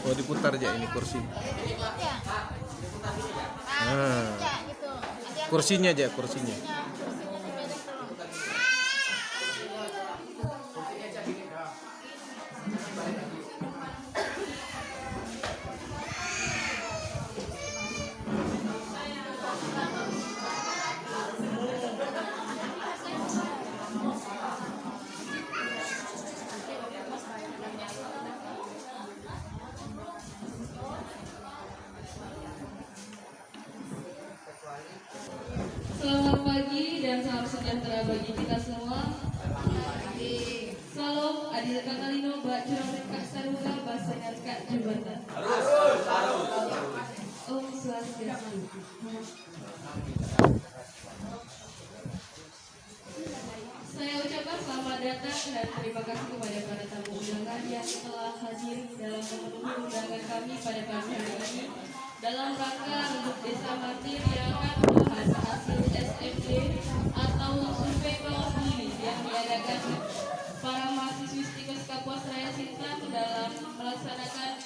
Oh, diputar aja ini kursi. Nah, kursinya aja, kursinya. Selamat pagi dan salam sejahtera bagi kita semua. Salam adil kakalino bak curang kak saruga basengan kak jembatan. Om Swastiastu. Saya ucapkan selamat datang dan terima kasih kepada para tamu undangan yang telah hadir dalam memenuhi undangan kami pada pagi hari ini dalam rangka untuk Desa Martir yang akan membahas hasil SMD atau survei bawah bumi yang diadakan para mahasiswi Stikos Kapuas Raya Sintang dalam melaksanakan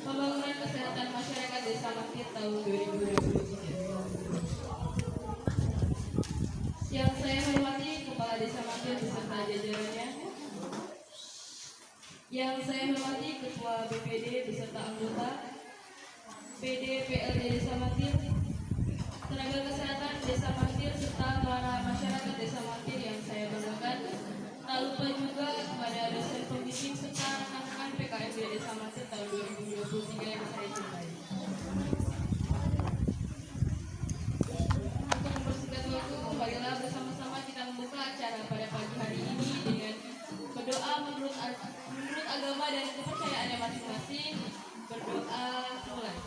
pembangunan kesehatan masyarakat Desa Martir tahun 2023. Yang saya hormati Kepala Desa Martir beserta jajarannya, yang saya hormati Ketua BPD beserta anggota, PD PLD Desa Martir, tenaga kesehatan Desa Martir serta para masyarakat Desa Martir yang saya banggakan. Tak lupa juga kepada dosen pembimbing serta rekan-rekan PKMB Desa Martir tahun 2023 yang saya cintai. Untuk mempersingkat waktu, marilah bersama-sama kita membuka acara pada pagi hari ini dengan berdoa menurut agama dan kepercayaannya masing-masing. Berdoa mulai.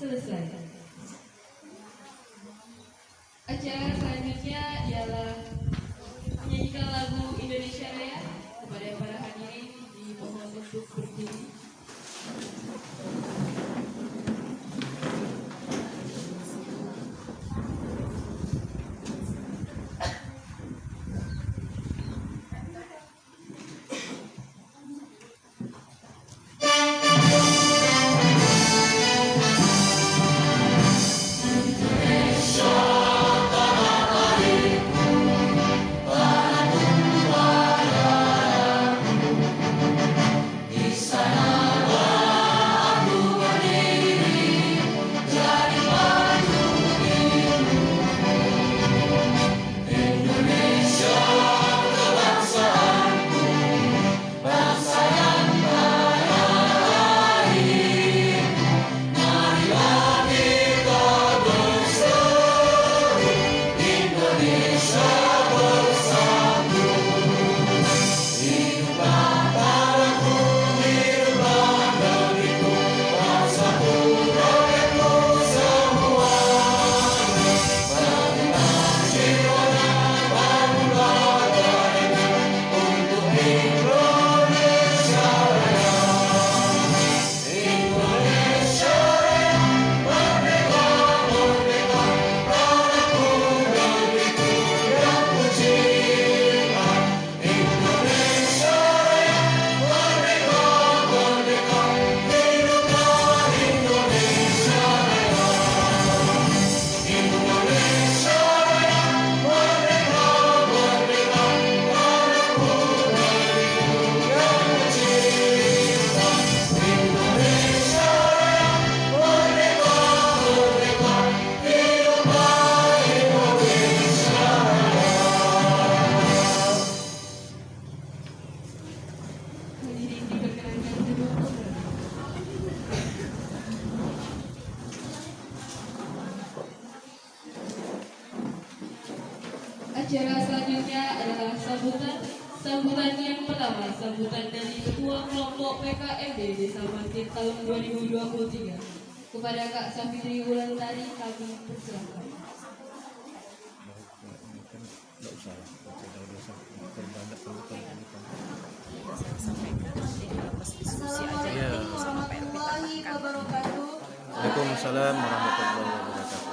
Selesai. Acara selanjutnya ialah menyanyikan lagu Indonesia Raya. Kepada para hadirin dimohon untuk berdiri. Acara selanjutnya adalah sambutan yang pertama, sambutan dari Ketua Kelompok PKMB Desa Martir tahun 2023. Kepada Kak Safitri Wulandari kami persilakan. Assalamualaikum warahmatullahi wabarakatuh. Waalaikumsalam warahmatullahi wabarakatuh.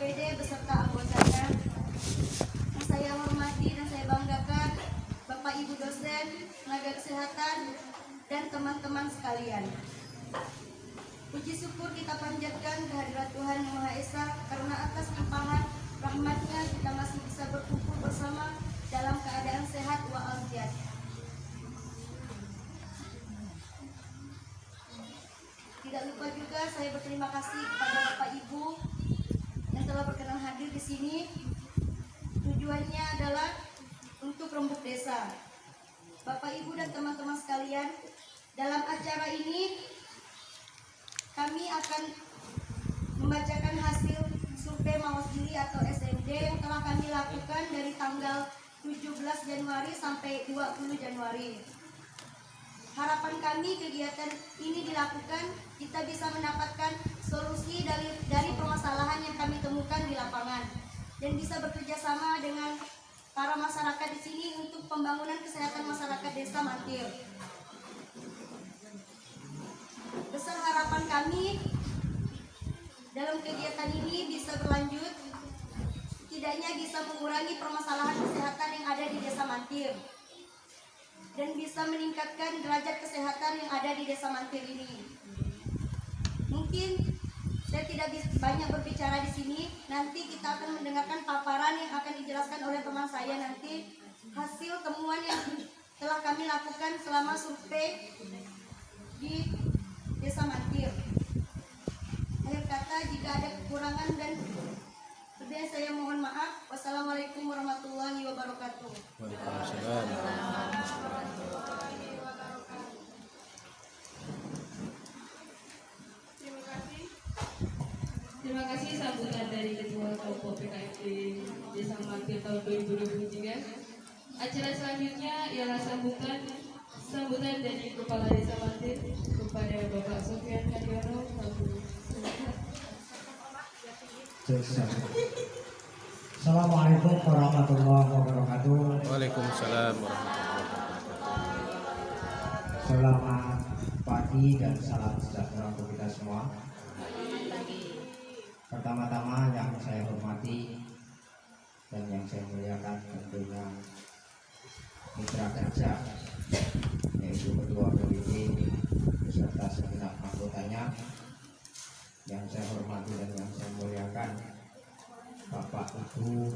SPD beserta anggotanya. Yang saya hormati dan saya banggakan Bapak Ibu dosen, tenaga kesehatan, dan teman-teman sekalian. Puji syukur kita panjatkan kehadirat Tuhan Yang Maha Esa karena atas limpahan rahmatnya kita masih bisa berkumpul bersama dalam keadaan sehat walafiat. Tidak lupa juga saya berterima kasih kepada Bapak Ibu yang telah berkenan hadir di sini. Tujuannya adalah untuk rembuk desa. Bapak Ibu dan teman-teman sekalian, dalam acara ini kami akan membacakan hasil survei Mawas Diri atau SMD yang telah kami lakukan dari tanggal 17 Januari sampai 20 Januari. Harapan kami kegiatan ini dilakukan, kita bisa mendapatkan solusi dari permasalahan yang kami temukan di lapangan dan bisa bekerja sama dengan para masyarakat di sini untuk pembangunan kesehatan masyarakat desa Mantir. Besar harapan kami dalam kegiatan ini bisa berlanjut, setidaknya bisa mengurangi permasalahan kesehatan yang ada di desa Mantir dan bisa meningkatkan derajat kesehatan yang ada di desa Mantir ini. Mungkin saya tidak banyak berbicara di sini. Nanti kita akan mendengarkan paparan yang akan dijelaskan oleh teman saya nanti hasil temuan yang telah kami lakukan selama survei di desa Mantir. Akhir kata, jika ada kekurangan dan lebih saya mohon maaf. Wassalamualaikum warahmatullahi wabarakatuh. Waalaikumsalam. Terima kasih sambutan dari Ketua Kelompok PKFD Desa Mantir tahun 2023. Acara selanjutnya ialah sambutan dari Kepala Desa Mantir kepada Bapak Sofian Hadiono. Assalamualaikum warahmatullahi wabarakatuh. Waalaikumsalam warahmatullahi wabarakatuh. Selamat pagi dan salam sejahtera untuk kita semua. Pertama-tama yang saya hormati dan yang saya muliakan tentunya mitra kerja, yaitu Ketua PBB beserta segenap anggotanya. Yang saya hormati dan yang saya muliakan Bapak Ibu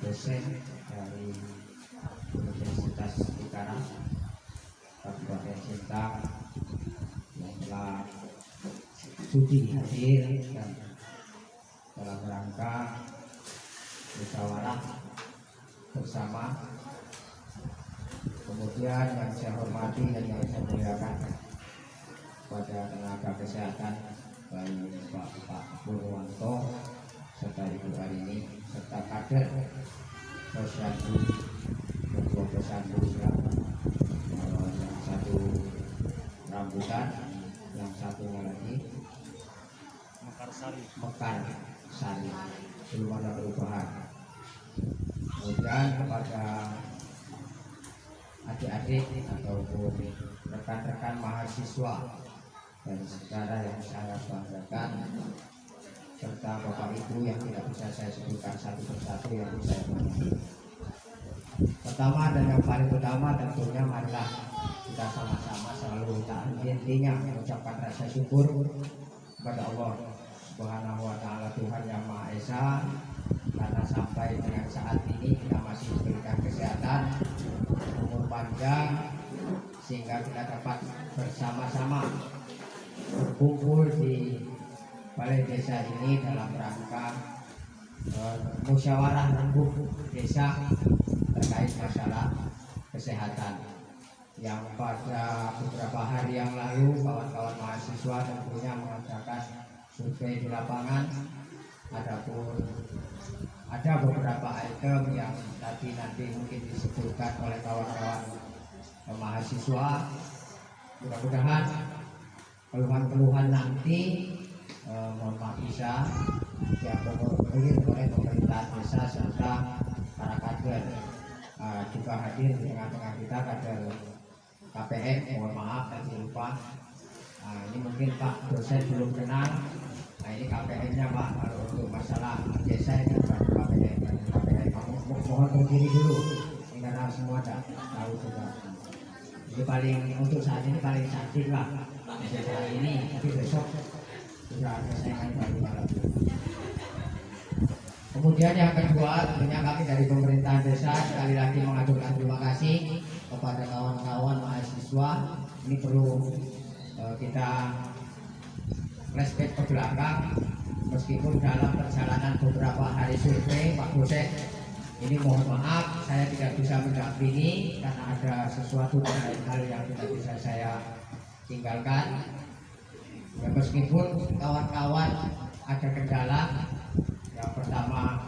dosen dari Universitas Cikarang Kabupaten Sintang yang telah sudi hadir dan dalam rangka musyawarah bersama. Kemudian yang saya hormati dan yang saya muliakan pada tenaga kesehatan baik Pak Purwanto serta Ibu Arini serta kader Posyandu, Ketua Posyandu yang satu rambutan, yang satunya lagi Mekarsari, belum ada perubahan. Kemudian kepada adik-adik ataupun rekan-rekan mahasiswa dan saudara yang saya banggakan, serta Bapak Ibu yang tidak bisa saya sebutkan satu persatu yang bisa saya hormati. Pertama dan yang paling utama tentunya marilah kita sama-sama selalu tak henti-hentinya mengucapkan rasa syukur kepada Allah Subhanahu wa Ta'ala, Tuhan Yang Maha Esa, karena sampai dengan saat ini kita masih diberikan kesehatan, umur panjang, sehingga kita dapat bersama-sama berkumpul di balai desa ini dalam rangka musyawarah rembuk desa terkait masalah kesehatan. Yang pada beberapa hari yang lalu kawan-kawan mahasiswa tentunya mengadakan survei di lapangan. Adapun ada beberapa item yang tadi nanti mungkin disebutkan oleh kawan-kawan mahasiswa. Mudah-mudahan keluhan-keluhan nanti mohon maaf bisa diakomodir oleh pemerintah desa serta para kader. Juga hadir di tengah-tengah kita kader KPM, mohon maaf tadi lupa. Ini mungkin Pak dosen belum kenal, Nah ini KPM-nya Pak, kalau untuk masalah desa ini KPM. Mohon berdiri dulu, karena semua tahu juga. Ini paling untuk saat ini paling sakit lah. Desa ini, tapi besok sudah ada saingan baru malam. Kemudian yang kedua, tentunya kami dari pemerintahan desa sekali lagi mengaturkan terima kasih kepada kawan-kawan mahasiswa. Ini perlu kita flashback ke belakang, meskipun dalam perjalanan beberapa hari survei Pak Bosek ini mohon maaf saya tidak bisa mendampingi karena ada sesuatu dan lain hal yang tidak bisa saya tinggalkan ya, meskipun kawan-kawan ada kendala. Yang pertama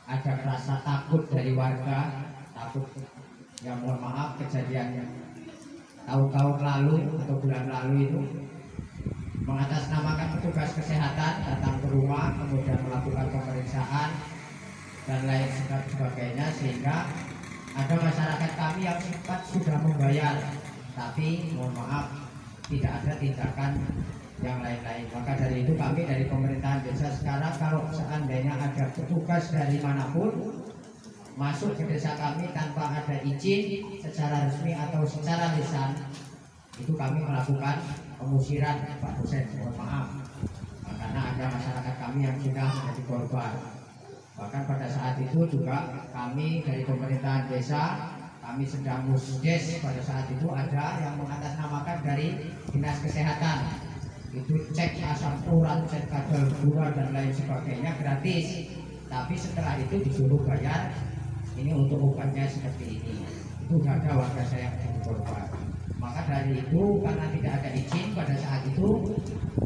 ada rasa takut dari warga, takut yang mohon maaf kejadiannya tahun-tahun lalu atau bulan lalu itu mengatasnamakan petugas kesehatan datang ke rumah kemudian melakukan pemeriksaan dan lain sebagainya, sehingga ada masyarakat kami yang sempat sudah membayar tapi mohon maaf tidak ada tindakan yang lain-lain. Maka dari itu kami dari pemerintahan desa sekarang kalau seandainya ada petugas dari manapun masuk ke desa kami tanpa ada izin secara resmi atau secara lisan, itu kami melakukan pengusiran Pak Dosen, mohon maaf karena ada masyarakat kami yang sudah menjadi korban. Bahkan pada saat itu juga kami dari pemerintahan desa, kami sedang musdes, pada saat itu ada yang mengatasnamakan dari dinas kesehatan, itu cek asam urat, cek kadar gula dan lain sebagainya gratis, tapi setelah itu disuruh bayar. Ini untuk obatnya seperti ini. Itu ada warga saya yang menjadi korban. Maka dari itu karena tidak ada izin pada saat itu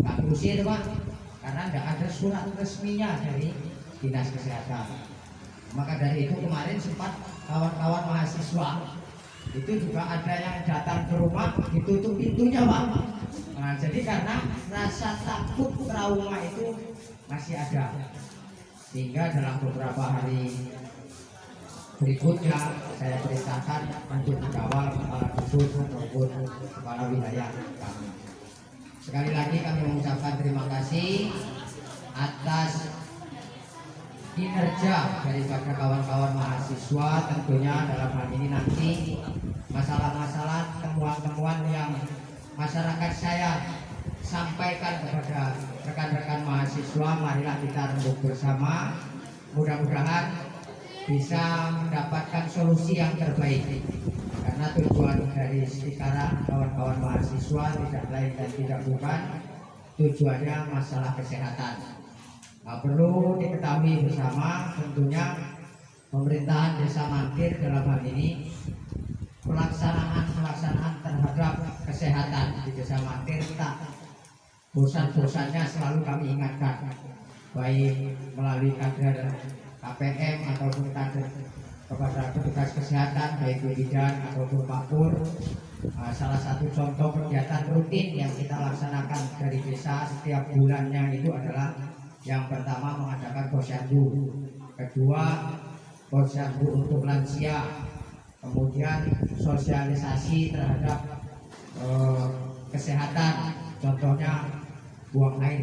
kami usir Pak, karena tidak ada surat resminya dari dinas kesehatan. Maka dari itu kemarin sempat kawan-kawan mahasiswa itu juga ada yang datang ke rumah ditutup pintunya Pak. Nah, jadi karena rasa takut trauma itu masih ada, sehingga dalam beberapa hari berikutnya saya perintahkan untuk dikawal kepala dusun maupun kepala wilayah kami. Sekali lagi kami mengucapkan terima kasih atas kinerja daripada kawan-kawan mahasiswa. Tentunya dalam hal ini nanti masalah-masalah temuan-temuan yang masyarakat saya sampaikan kepada rekan-rekan mahasiswa, marilah kita rembuk bersama, mudah-mudahan bisa mendapatkan solusi yang terbaik, karena tujuan dari sekarang kawan-kawan mahasiswa tidak lain dan tidak bukan tujuannya masalah kesehatan. Nah, perlu diketahui bersama tentunya pemerintahan desa Mangkir dalam hal ini pelaksanaan terhadap kesehatan di desa Mangkir tak bosan-bosannya selalu kami ingatkan, baik melalui kader KPM ataupun kader kepada petugas kesehatan baik bidan ataupun Pak Pur. Salah satu contoh kegiatan rutin yang kita laksanakan dari desa setiap bulannya itu adalah yang pertama mengadakan posyandu, kedua posyandu untuk lansia, kemudian sosialisasi terhadap kesehatan, contohnya buang air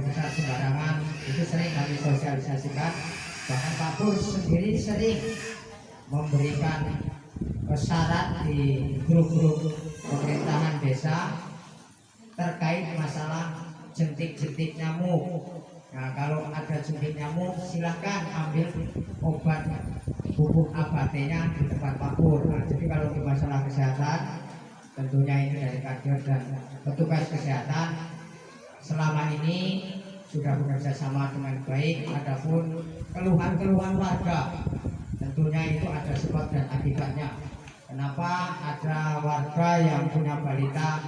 besar sembarangan itu sering kami sosialisasikan. Bahkan Pak Pur sendiri sering memberikan syarat di grup-grup pemerintahan desa terkait masalah jentik-jentik nyamuk. Nah, kalau ada jentik nyamuk silahkan ambil obat bubuk ABT-nya di tempat Pak Pur. Nah, jadi kalau di masalah kesehatan tentunya ini dari kader dan petugas kesehatan selama ini sudah bekerja sama dengan baik. Adapun keluhan-keluhan warga tentunya itu ada sebab dan akibatnya. Kenapa ada warga yang punya balita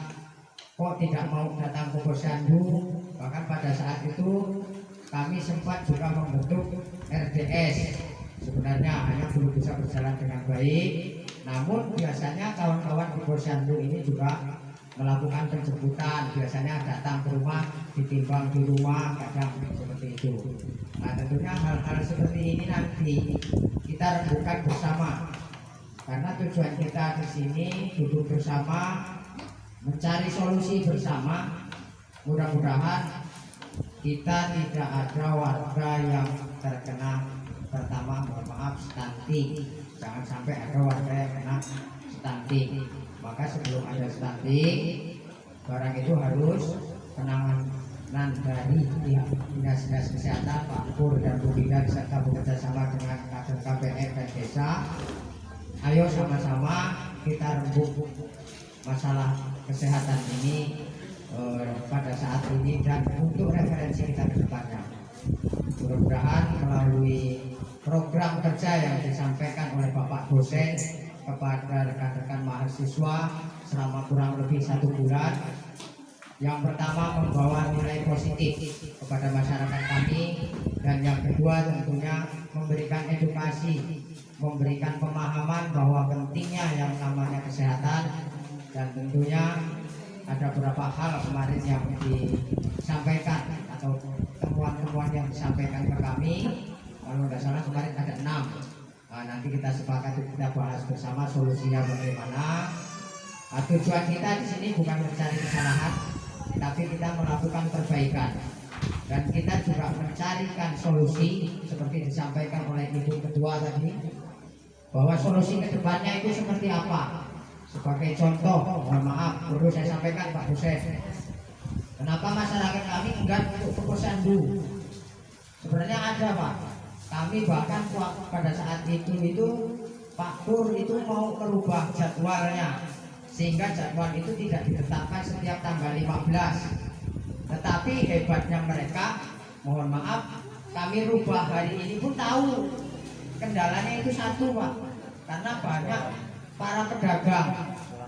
kok tidak mau datang ke posyandu? Bahkan pada saat itu kami sempat juga membentuk RDS. Sebenarnya hanya belum bisa berjalan dengan baik, namun biasanya kawan-kawan di posyandu ini juga melakukan penjemputan, biasanya datang ke rumah, ditimbang di rumah, kadang seperti itu. Nah, tentunya hal-hal seperti ini nanti kita rembukan bersama, karena tujuan kita di sini duduk bersama, mencari solusi bersama. Mudah-mudahan kita tidak ada warga yang terkena, pertama mohon maaf, stunting. Jangan sampai ada warga yang kena stunting. Maka sebelum ada stunting, barang itu harus penanganan dari pihak dinas kesehatan, Pak Pur dan Bu Bidang serta bekerjasama dengan kader KPR dan desa. Ayo sama-sama kita rembuk masalah kesehatan ini pada saat ini dan untuk referensi kita ke depannya. Mudah-mudahan melalui program kerja yang disampaikan oleh Bapak dosen kepada rekan-rekan mahasiswa selama kurang lebih 1 bulan, yang pertama membawa nilai positif kepada masyarakat kami, dan yang kedua tentunya memberikan edukasi, memberikan pemahaman bahwa pentingnya yang namanya kesehatan. Dan tentunya ada beberapa hal kemarin yang disampaikan atau temuan-temuan yang disampaikan ke kami, kalau tidak salah kemarin ada 6. Nah, nanti kita sepakat, kita bahas bersama solusinya bagaimana. Tujuan kita di sini bukan mencari kesalahan, tapi kita melakukan perbaikan, dan kita juga mencarikan solusi seperti disampaikan oleh Ibu Ketua tadi, bahwa solusi kedepannya itu seperti apa. Sebagai contoh, mohon maaf, perlu saya sampaikan Pak dosen, kenapa masyarakat kami enggan untuk ke posyandu? Sebenarnya ada Pak. Kami bahkan pada saat itu Pak Pur itu mau merubah jadwalnya, sehingga jadwal itu tidak ditetapkan setiap tanggal 15. Tetapi hebatnya mereka, mohon maaf, kami rubah hari ini pun tahu kendalanya itu satu Pak, karena banyak para pedagang.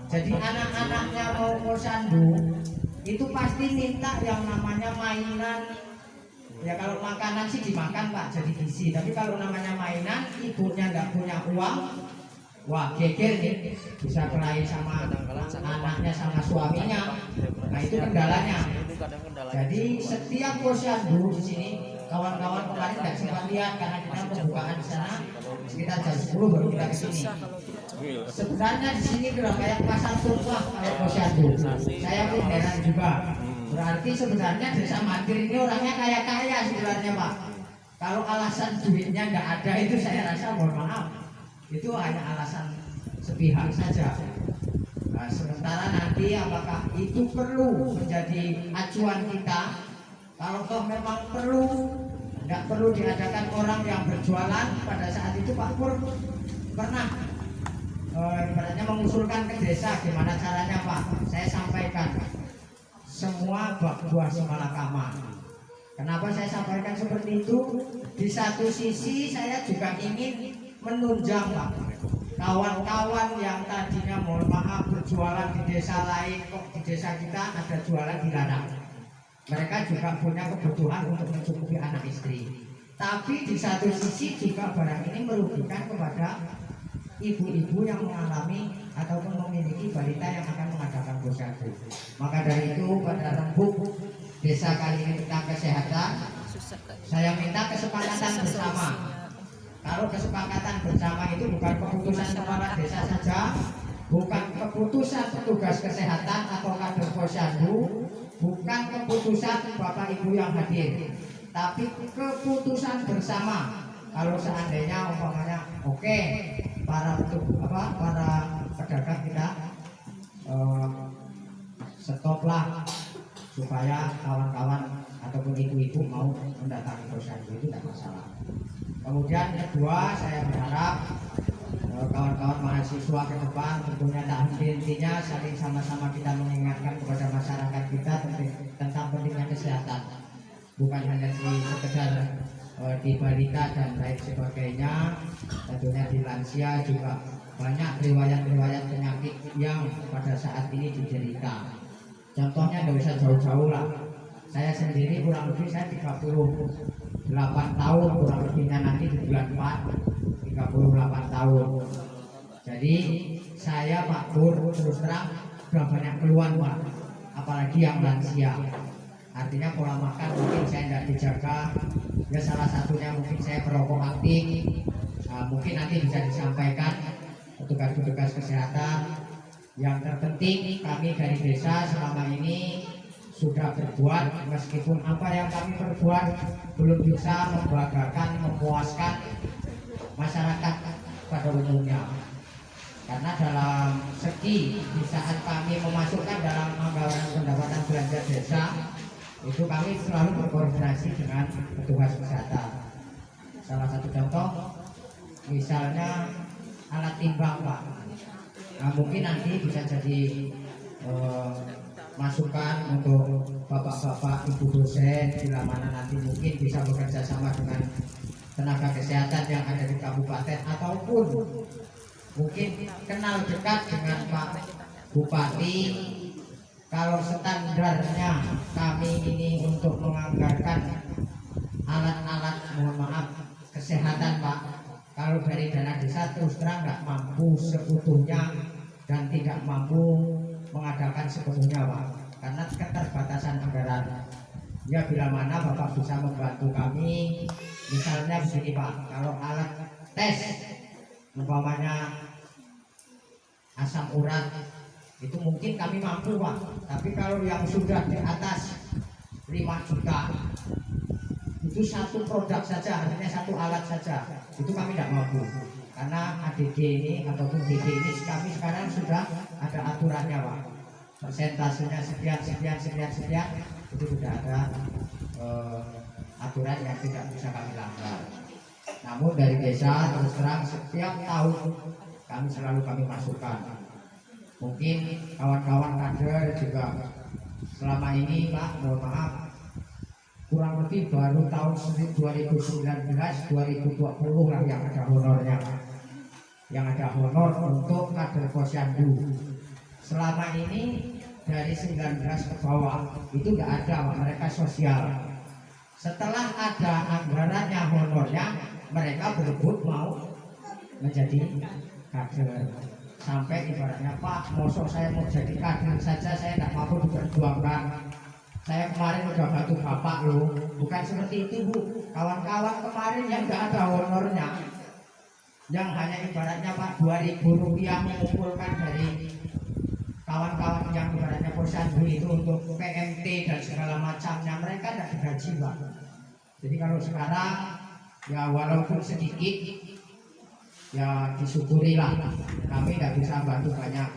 Jadi anak-anaknya mau posyandu itu pasti minta yang namanya mainan. Ya kalau makanan sih dimakan Pak, jadi gizi. Tapi kalau namanya mainan, ibunya nggak punya uang, wah geger nih, bisa kelahi sama anaknya sama suaminya. Nah itu kendalanya. Jadi setiap posyandu di sini, kawan-kawan kemarin nggak sempat lihat karena kita pembukaan di sana sekitar jam 10 baru kita ke sini. Sebenarnya di sini udah kayak pasar tumpah kalau posyandu. Saya pun heran juga. Berarti sebenarnya desa Mandir ini orangnya kaya-kaya sebenarnya Pak. Kalau alasan duitnya nggak ada itu saya rasa mohon maaf, itu hanya alasan sepihak saja. Nah, sementara nanti apakah itu perlu menjadi acuan kita? Kalau toh memang perlu, tidak perlu diadakan orang yang berjualan. Pada saat itu Pak Pur pernah ibaratnya mengusulkan ke desa gimana caranya Pak. Saya sampaikan semua buah semalakama. Kenapa saya sampaikan seperti itu? Di satu sisi saya juga ingin menunjang Pak, kawan-kawan yang tadinya mohon maaf berjualan di desa lain, kok di desa kita ada jualan dilarang. Mereka juga punya kebutuhan untuk mencukupi anak istri. Tapi di satu sisi juga barang ini merugikan kepada ibu-ibu yang mengalami ataupun memiliki balita yang akan mengadakan posyandu. Maka dari itu pada rembuk desa kali ini tentang kesehatan, saya minta kesepakatan bersama. Kalau kesepakatan bersama itu bukan keputusan kepala desa saja, bukan keputusan petugas kesehatan atau kader posyandu, bukan keputusan Bapak Ibu yang hadir, tapi keputusan bersama. Kalau seandainya umpamanya oke, para pedagang kita stoplah supaya kawan-kawan ataupun ibu-ibu mau mendatangi posyandu, itu tidak masalah. Kemudian kedua, saya berharap kawan-kawan mahasiswa ke depan tentunya tak henti-hentinya saling sama-sama kita mengingatkan kepada masyarakat kita tentang pentingnya kesehatan, bukan hanya sekedar di balita dan lain sebagainya. Tentunya di lansia juga banyak riwayat-riwayat penyakit yang pada saat ini diderita. Contohnya nggak usah jauh-jauh lah. Saya sendiri kurang lebih 38 tahun kurang lebihnya nanti di bulan 4 38 tahun. Jadi saya Pak Pur terus terang sudah banyak keluhan Pak, apalagi yang lansia. Artinya pola makan mungkin saya tidak dijaga, ya salah satunya mungkin saya perokok aktif. Mungkin nanti bisa disampaikan petugas-petugas kesehatan. Yang terpenting kami dari desa selama ini sudah berbuat, meskipun apa yang kami perbuat belum bisa membanggakan, memuaskan masyarakat pada umumnya. Karena dalam segi di saat kami memasukkan dalam anggaran pendapatan belanja desa, itu kami selalu berkoordinasi dengan petugas wisata. Salah satu contoh, misalnya alat timbang, Pak. Nah, mungkin nanti bisa jadi masukan untuk bapak-bapak, ibu dosen, bila mana nanti mungkin bisa bekerja sama dengan tenaga kesehatan yang ada di kabupaten, ataupun mungkin kenal dekat dengan Pak Bupati. Kalau standarnya kami ini untuk menganggarkan alat-alat, mohon maaf, kesehatan, Pak, kalau dari dana desa terus terang nggak mampu seutuhnya dan tidak mampu mengadakan sepenuhnya, Pak, karena keterbatasan anggaran. Ya, bila mana Bapak bisa membantu kami, misalnya begini, Pak, kalau alat tes umpamanya asam urat itu mungkin kami mampu, Pak, tapi kalau yang sudah di atas 5 juta itu satu produk saja, artinya satu alat saja, itu kami tidak mampu. Karena ADG ini ataupun DG ini kami sekarang sudah ada aturannya, Pak, persentasenya sekian itu sudah ada aturan yang tidak bisa kami langgar. Namun dari desa terus terang setiap tahun kami masukkan. Mungkin kawan-kawan kader juga selama ini, Pak, mohon maaf, kurang lebih baru tahun 2019-2020 lah yang ada honornya, Pak. Yang ada honor untuk kader posyandu. Selama ini dari 19 ke bawah itu tidak ada, Pak, mereka sosial. Setelah ada anggarannya, honornya, mereka berebut mau menjadi kader. Sampai ibaratnya, Pak, mosok saya mau jadi kader saja saya tidak mampu diperjuangkan. Saya kemarin udah bantu Bapak loh. Bukan seperti itu, Bu. Kawan-kawan kemarin yang tidak ada honornya, yang hanya ibaratnya, Pak, 2.000 rupiah mengumpulkan dari kawan-kawan yang ibaratnya posyandu itu untuk PMT dan segala macamnya, mereka tidak digaji, Pak. Jadi kalau sekarang ya walaupun sedikit ya disyukurilah, kami tidak bisa bantu banyak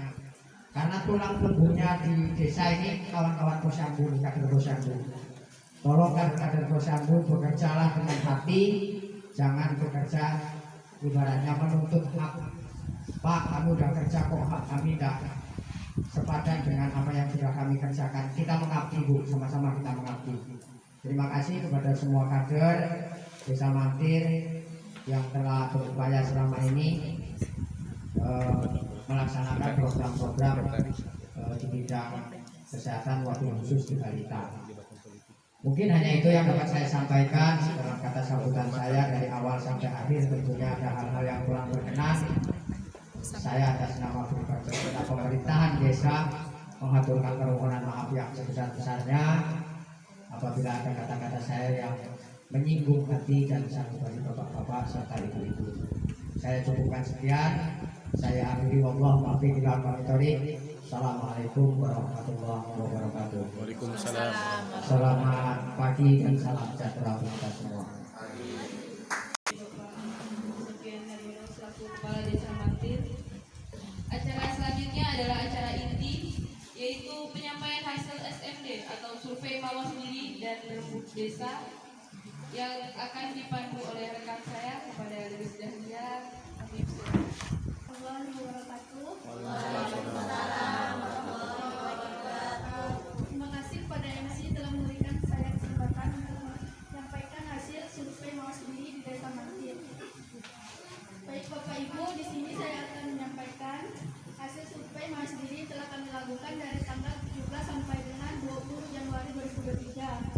karena tulang punggungnya di desa ini kawan-kawan posyandu, kader posyandu. Tolong kader posyandu bekerjalah dengan hati, jangan bekerja ibaratnya menuntut hak. Pak, kamu udah kerja kok hak kami tidak sepadan dengan apa yang sudah kami kerjakan. Kita mengabdi, Bu, sama-sama kita mengabdi. Terima kasih kepada semua kader Desa Mantir yang telah berupaya selama ini melaksanakan program-program di bidang kesehatan wabil khusus di balita. Mungkin hanya itu yang dapat saya sampaikan dalam kata sambutan saya dari awal sampai akhir. Tentunya ada hal-hal yang kurang berkenan. Saya atas nama pribadi pemerintahan desa mengaturkan permohonan maaf yang sebesar-besarnya apabila ada kata-kata saya yang menyinggung hati dan sanggup bagi bapak-bapak serta ibu-ibu. Saya cukupkan sekian. Saya akhiri, wallahu muwaffiq ila aqwamit thoriq. Assalamualaikum warahmatullahi wabarakatuh. Waalaikumsalam. Selamat pagi dan salam sejahtera untuk kita semua. Sekian dari selaku Kepala Desa Mantir. Acara selanjutnya adalah acara inti, yaitu penyampaian hasil SMD atau survei mawas diri dan rembuk desa yang akan dipandu oleh rekan saya kepada Lilis Dahlia. Terima kasih kepada MC telah memberikan saya kesempatan untuk menyampaikan hasil survei mawas diri di Desa Mantir. Baik Bapak Ibu, di sini saya akan menyampaikan hasil survei mawas diri telah kami lakukan dari tanggal 17 sampai dengan 20 Januari 2023.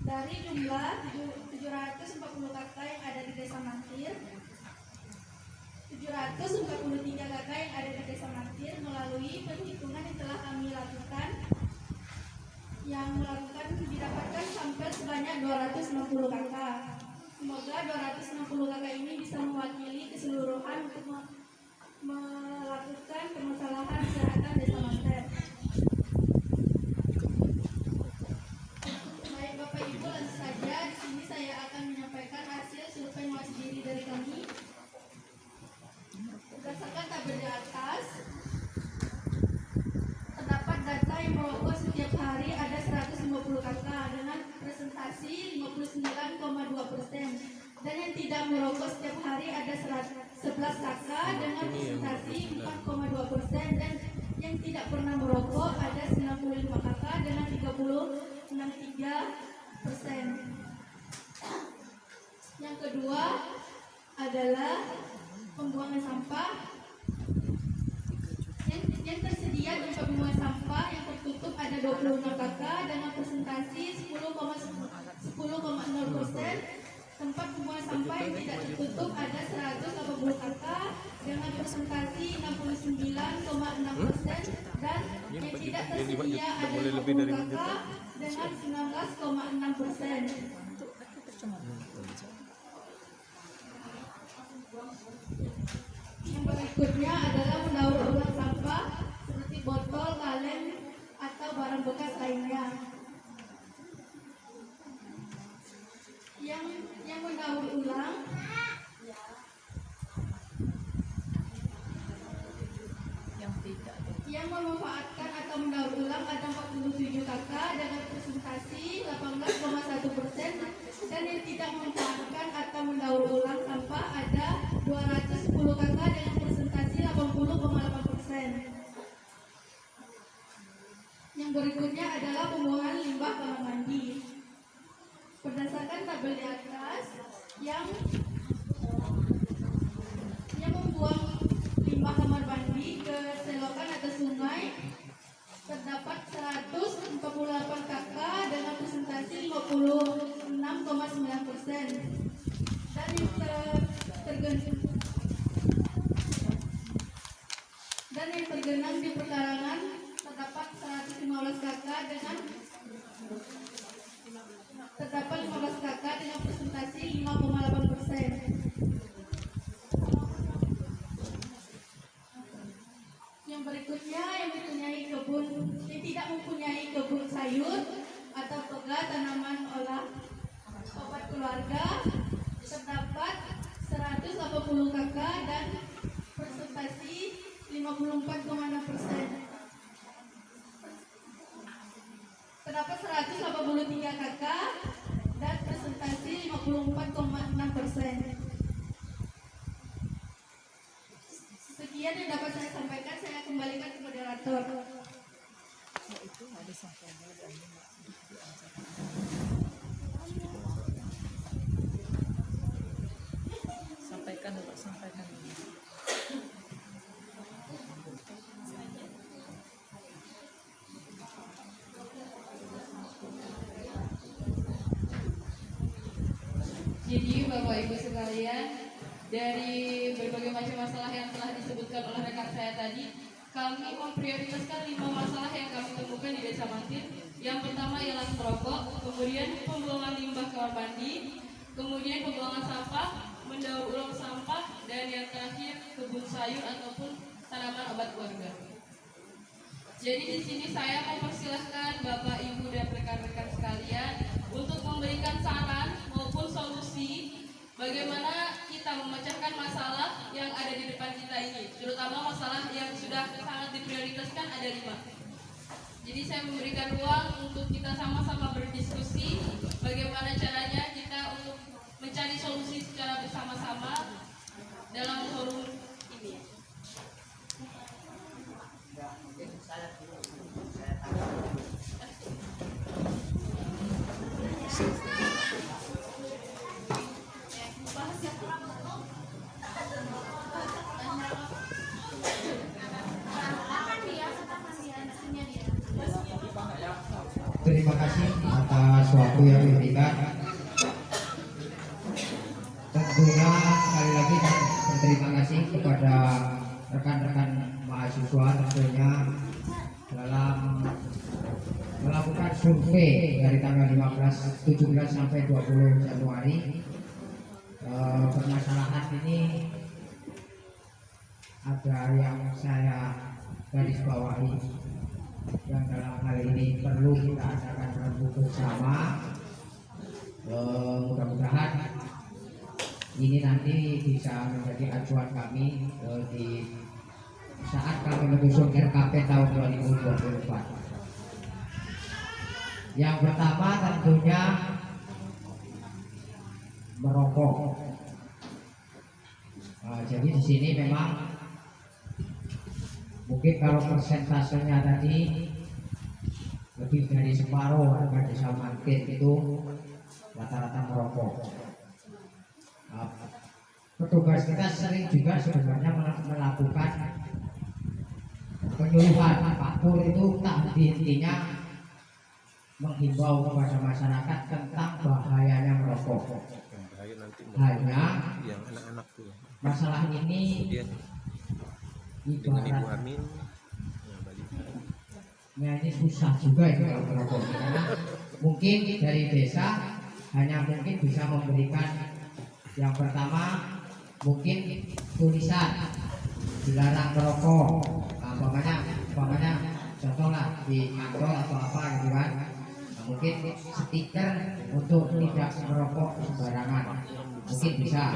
Dari jumlah 740 kakak yang ada di Desa Mantir, 743 kakak yang ada di Desa Mantir melalui perhitungan yang telah kami lakukan, yang didapatkan sampai sebanyak 260 kakak. Semoga 260 kakak ini bisa mewakili keseluruhan untuk melakukan permasalahan kesehatan Desa Mantir. tidak merokok setiap hari ada 11 kakak dengan presentasi 4,2%, dan yang tidak pernah merokok ada 95 kakak dengan 30,63%. Yang kedua adalah pembuangan sampah. Yang tersedia tempat pembuangan sampah yang tertutup ada 26 kakak dengan presentasi 10,0%. Tempat pembuangan sampah yang tidak tertutup ada 180 kakak dengan presentasi 69,6%, dan yang tidak tersedia ada 20 kakak dengan 19,6%. Yang berikutnya adalah mendaur ulang sampah seperti botol, kaleng, atau barang bekas lainnya. Yang mendaur ulang yang memanfaatkan atau mendaur ulang ada 47 kakak dengan presentasi 18,1%, dan yang tidak memanfaatkan atau mendaur ulang sampah ada 210 kakak dengan presentasi 80,8%. Yang berikutnya adalah pembuangan limbah kamar mandi. Berdasarkan tabel di atas, yang membuang limbah kamar mandi ke selokan atau sungai terdapat 148 kakak dengan presentasi 56,9%, dan yang tergenang di pekarangan terdapat 15 kakak dengan presentasi 5,8%. Yang berikutnya yang tidak mempunyai kebun sayur atau toga tanaman olah obat keluarga terdapat 180 kakak dan presentasi 54,6%. Terdapat 183 kakak dan presentasi 54,6%. Sekian yang dapat saya sampaikan, saya kembalikan ke moderator. Sampaikan. Jadi Bapak Ibu sekalian, dari berbagai macam masalah yang telah disebutkan oleh rekan saya tadi, kami memprioritaskan 5 masalah yang kami temukan di Desa Mantir. Yang pertama ialah merokok, kemudian pembuangan limbah kamar mandi, kemudian pembuangan sampah, mendaur ulang sampah, dan yang terakhir kebun sayur ataupun tanaman obat keluarga. Jadi di sini saya mempersilahkan Bapak Ibu dan rekan-rekan sekalian untuk memberikan saran maupun solusi bagaimana kita memecahkan masalah yang ada di depan kita ini, terutama masalah yang sudah sangat diprioritaskan ada 5. Jadi saya memberikan ruang untuk kita sama-sama berdiskusi bagaimana caranya kita untuk mencari solusi secara bersama-sama dalam forum ini. Terima kasih atas waktu yang diberikan. Tentunya sekali lagi berterima kasih kepada rekan-rekan mahasiswa tentunya dalam melakukan survei dari tanggal 15, 17 sampai 20 Januari. Permasalahan ini ada yang saya garis bawahi, yang dalam hal ini perlu kita adakan rembuk bersama. Mudah-mudahan ini nanti bisa menjadi acuan kami di saat kami menyusun RKP tahun 2024. Yang pertama tentunya merokok Jadi di sini memang mungkin kalau persentasenya tadi lebih dari separuh warga desa Mangkit itu rata-rata merokok. Petugas kita sering juga sebenarnya melakukan penyuluhan. Pak Pur itu tak intinya menghimbau kepada masyarakat tentang bahayanya merokok. Yang bahaya nanti Hanya yang anak-anak tuh. masalah ini Kemudian dengan ibu ibarat hamil, ya, balita. ini susah juga itu kalau merokok, karena mungkin dari desa hanya mungkin bisa memberikan yang pertama mungkin tulisan dilarang merokok, umpamanya contohlah di kantor atau apa gitu kan. Mungkin stiker untuk tidak merokok sembarangan mungkin bisa.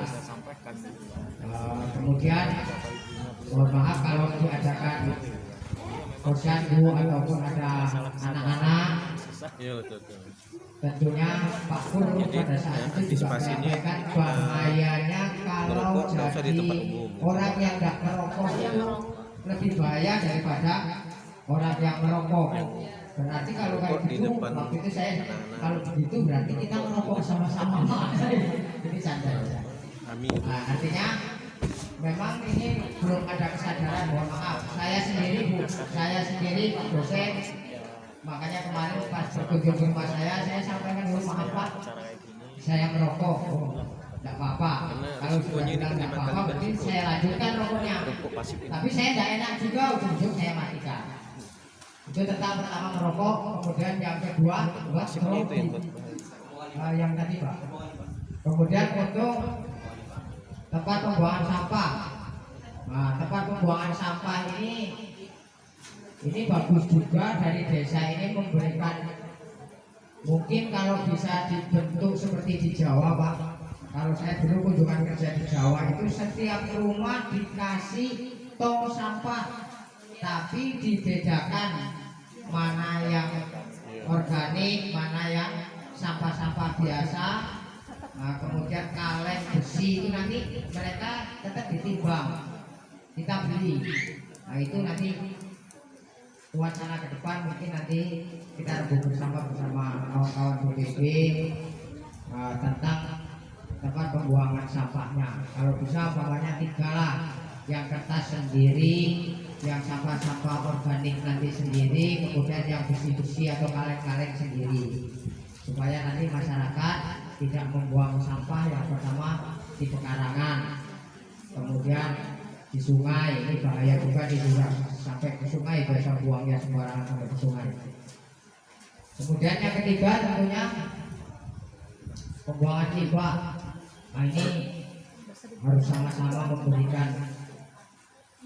Kemudian mohon maaf kalau diadakan posyandu ataupun ada anak-anak, Iya betul. tentunya Pak Pur pada saat itu juga menyampaikan bahayanya kalau merokok nggak usah di tempat jadi umum. orang yang tidak merokok itu lebih bahaya daripada orang yang merokok. Berarti kalau kayak Di gitu, depan waktu itu saya anak-anak. kalau begitu berarti kita merokok sama-sama. Ini santai saja. Hamil. Nah, artinya memang ini belum ada kesadaran. Mohon maaf, saya sendiri Pak dosen, makanya kemarin pas berkunjung ke rumah saya sampaikan dulu, maaf Pak, saya merokok. Oh, tidak apa-apa. Kalau sudah bilang tidak apa-apa, berarti saya lanjutkan rokoknya. Rokok pasif ini. Tapi saya tidak enak juga, ujung-ujung saya matikan. Itu tentang pertama merokok, kemudian yang kedua buat Pasifnya itu yang buat bahaya. yang tadi Pak. Kemudian untuk tempat pembuangan sampah. Nah, tempat pembuangan sampah ini bagus juga dari desa ini memberikan, mungkin kalau bisa dibentuk seperti di Jawa Pak. Kalau saya dulu kunjungan kerja di Jawa itu setiap rumah dikasih tong sampah, tapi dibedakan mana yang organik, mana yang sampah-sampah biasa. Nah, kemudian kaleng besi itu nanti mereka tetap ditimbang, kita beli. Nah, itu nanti wacana ke depan mungkin nanti kita rembuk bersama kawan-kawan BPB tentang tempat pembuangan sampahnya. Kalau bisa umpamanya 3 lah, yang kertas sendiri, yang sampah-sampah organik nanti sendiri, kemudian yang besi-besi atau kaleng-kaleng sendiri, supaya nanti masyarakat tidak membuang sampah yang pertama di pekarangan, kemudian di sungai. Ini bahaya juga di sungai, sampai ke sungai biasa buangnya sembarangan sampai ke sungai. Kemudian yang ketiga tentunya pembuangan limbah. Nah, ini harus sama-sama memberikan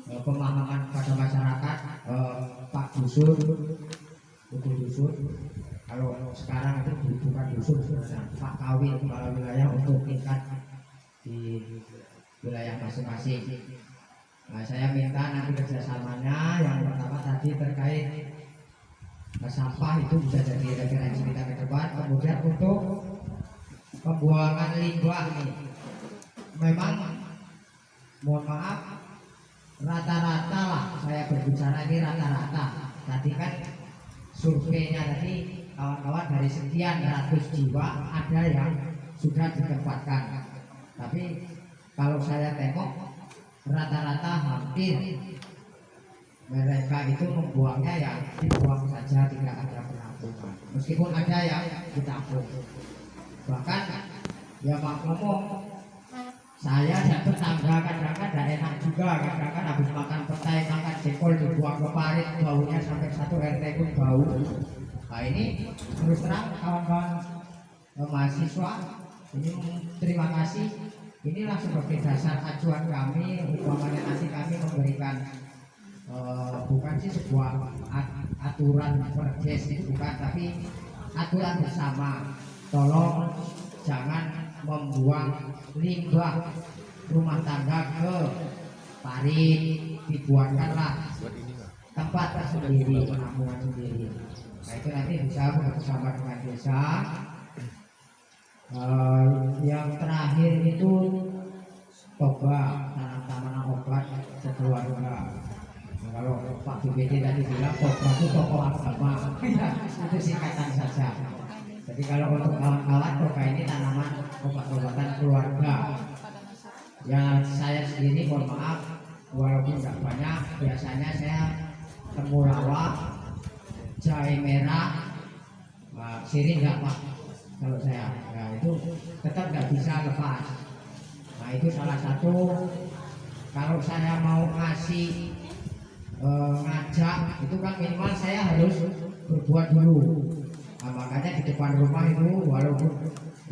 pemahaman pada masyarakat. Pak Dusun, Ibu Dusun, kalau sekarang itu bukan dusun sebenarnya, Pak Kawin kepala wilayah untuk tingkat di wilayah masing-masing. Nah, saya minta nanti kerjasamanya yang pertama tadi terkait sampah itu bisa jadi referensi kita ke depan. Kemudian untuk pembuangan limbah ini memang mohon maaf rata-rata lah, saya berbicara ini rata-rata. Tadi kan surveinya tadi kawan-kawan dari sekian ratus jiwa ada yang sudah ditempatkan, tapi kalau saya tengok rata-rata hampir mereka itu membuangnya ya dibuang saja, tidak ada penampungan. Meskipun ada yang ditampung, bahkan ya maklum saya dan tetangga kadang-kadang tidak enak juga, kadang-kadang habis makan petai, makan jengkol dibuang ke parit, baunya sampai 1 RT pun bau. Nah, ini terus terang kawan-kawan mahasiswa ini terima kasih. Inilah sebagai dasar acuan kami, umpamanya nanti kami memberikan bukan sih sebuah aturan perdes itu bukan, tapi aturan bersama. Tolong jangan membuang limbah rumah tangga ke parit, dibuatkanlah tempat tersendiri, penampungan sendiri. Nah, itu nanti bisa bersama dengan desa. Yang terakhir itu coba obat sekeluarga. Nah, kalau Pak BPD tadi bilang obat itu tokoh agama, itu singkatan saja. Jadi kalau untuk kawan-kawan Toka ini tanaman obat-obatan keluarga. Ya saya sendiri mohon maaf, walaupun tidak banyak, biasanya saya temulawak, jahe merah, sirih enggak Pak? Kalau saya, ya itu tetap nggak bisa lepas. Nah itu salah satu. Kalau saya mau ngasih ngajak, itu kan minimal saya harus berbuat dulu. Nah, makanya di depan rumah itu walaupun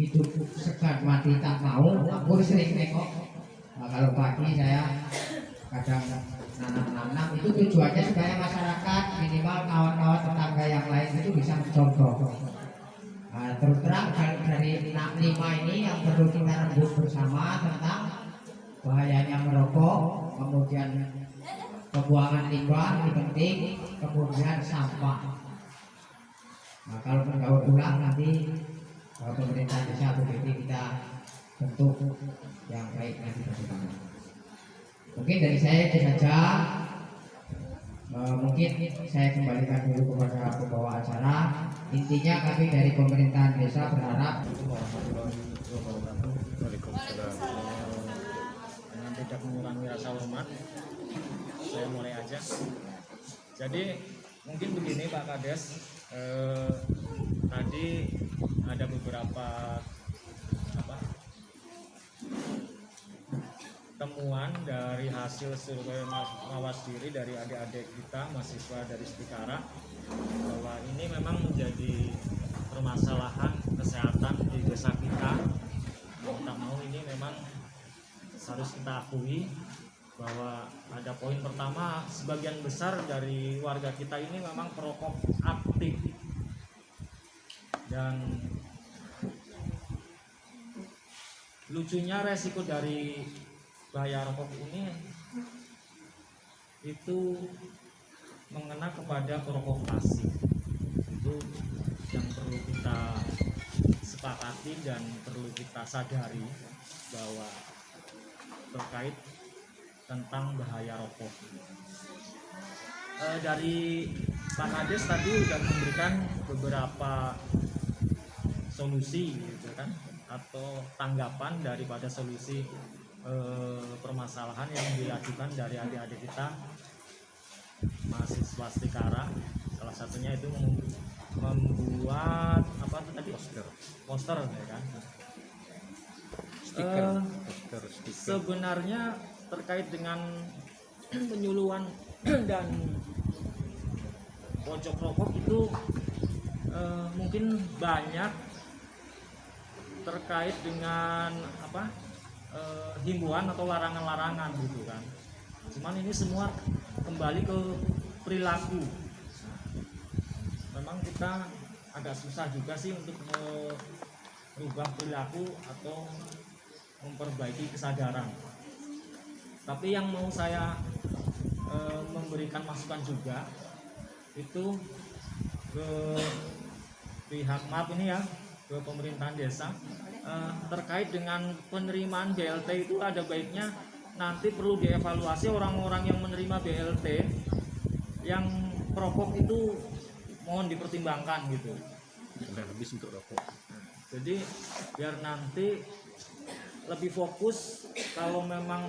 hidup segar mati tak mau, aku sering nengok. Nah, kalau pagi saya kadang nanam-nanam, itu tujuannya supaya masyarakat minimal kawan-kawan tetangga yang lain itu bisa mencontoh. Nah, terus terang dari 65 ini yang perlu kita rembuk bersama tentang bahayanya merokok, kemudian pembuangan limbah ini penting, kemudian sampah. Nah, kalau mendaur ulang nanti pemerintah desa BPD kita bentuk yang baik nanti bersama. Mungkin dari saya itu saja. Mungkin saya kembalikan dulu kepada pembawa acara. Intinya kami dari pemerintahan desa berharap dengan tidak mengurangi rasa hormat, saya mulai aja. Jadi mungkin begini Pak Kades, tadi ada beberapa temuan dari hasil survei mawas diri dari adik-adik kita mahasiswa dari Stikara, bahwa ini memang menjadi permasalahan kesehatan di desa kita. Mau tak mau ini memang harus kita akui bahwa ada poin pertama, sebagian besar dari warga kita ini memang perokok aktif, dan lucunya resiko dari bahaya rokok ini itu mengena kepada perokok pasif. Itu yang perlu kita sepakati dan perlu kita sadari bahwa terkait tentang bahaya rokok. Dari Pak Kades tadi sudah memberikan beberapa solusi gitu kan, atau tanggapan daripada solusi permasalahan yang diajukan dari adik-adik kita mahasiswa Stikara. Salah satunya itu membuat apa tuh tadi, poster ya kan, stiker. Sebenarnya terkait dengan penyuluhan dan pojok rokok itu mungkin banyak terkait dengan himbauan atau larangan-larangan gitu kan. Cuman ini semua kembali ke perilaku. Memang kita agak susah juga sih untuk merubah perilaku atau memperbaiki kesadaran. Tapi yang mau saya memberikan masukan juga itu ke pihak ke pemerintahan desa, terkait dengan penerimaan BLT itu ada baiknya nanti perlu dievaluasi orang-orang yang menerima BLT yang perokok itu, mohon dipertimbangkan gitu. Sudah habis untuk rokok. Jadi biar nanti lebih fokus, kalau memang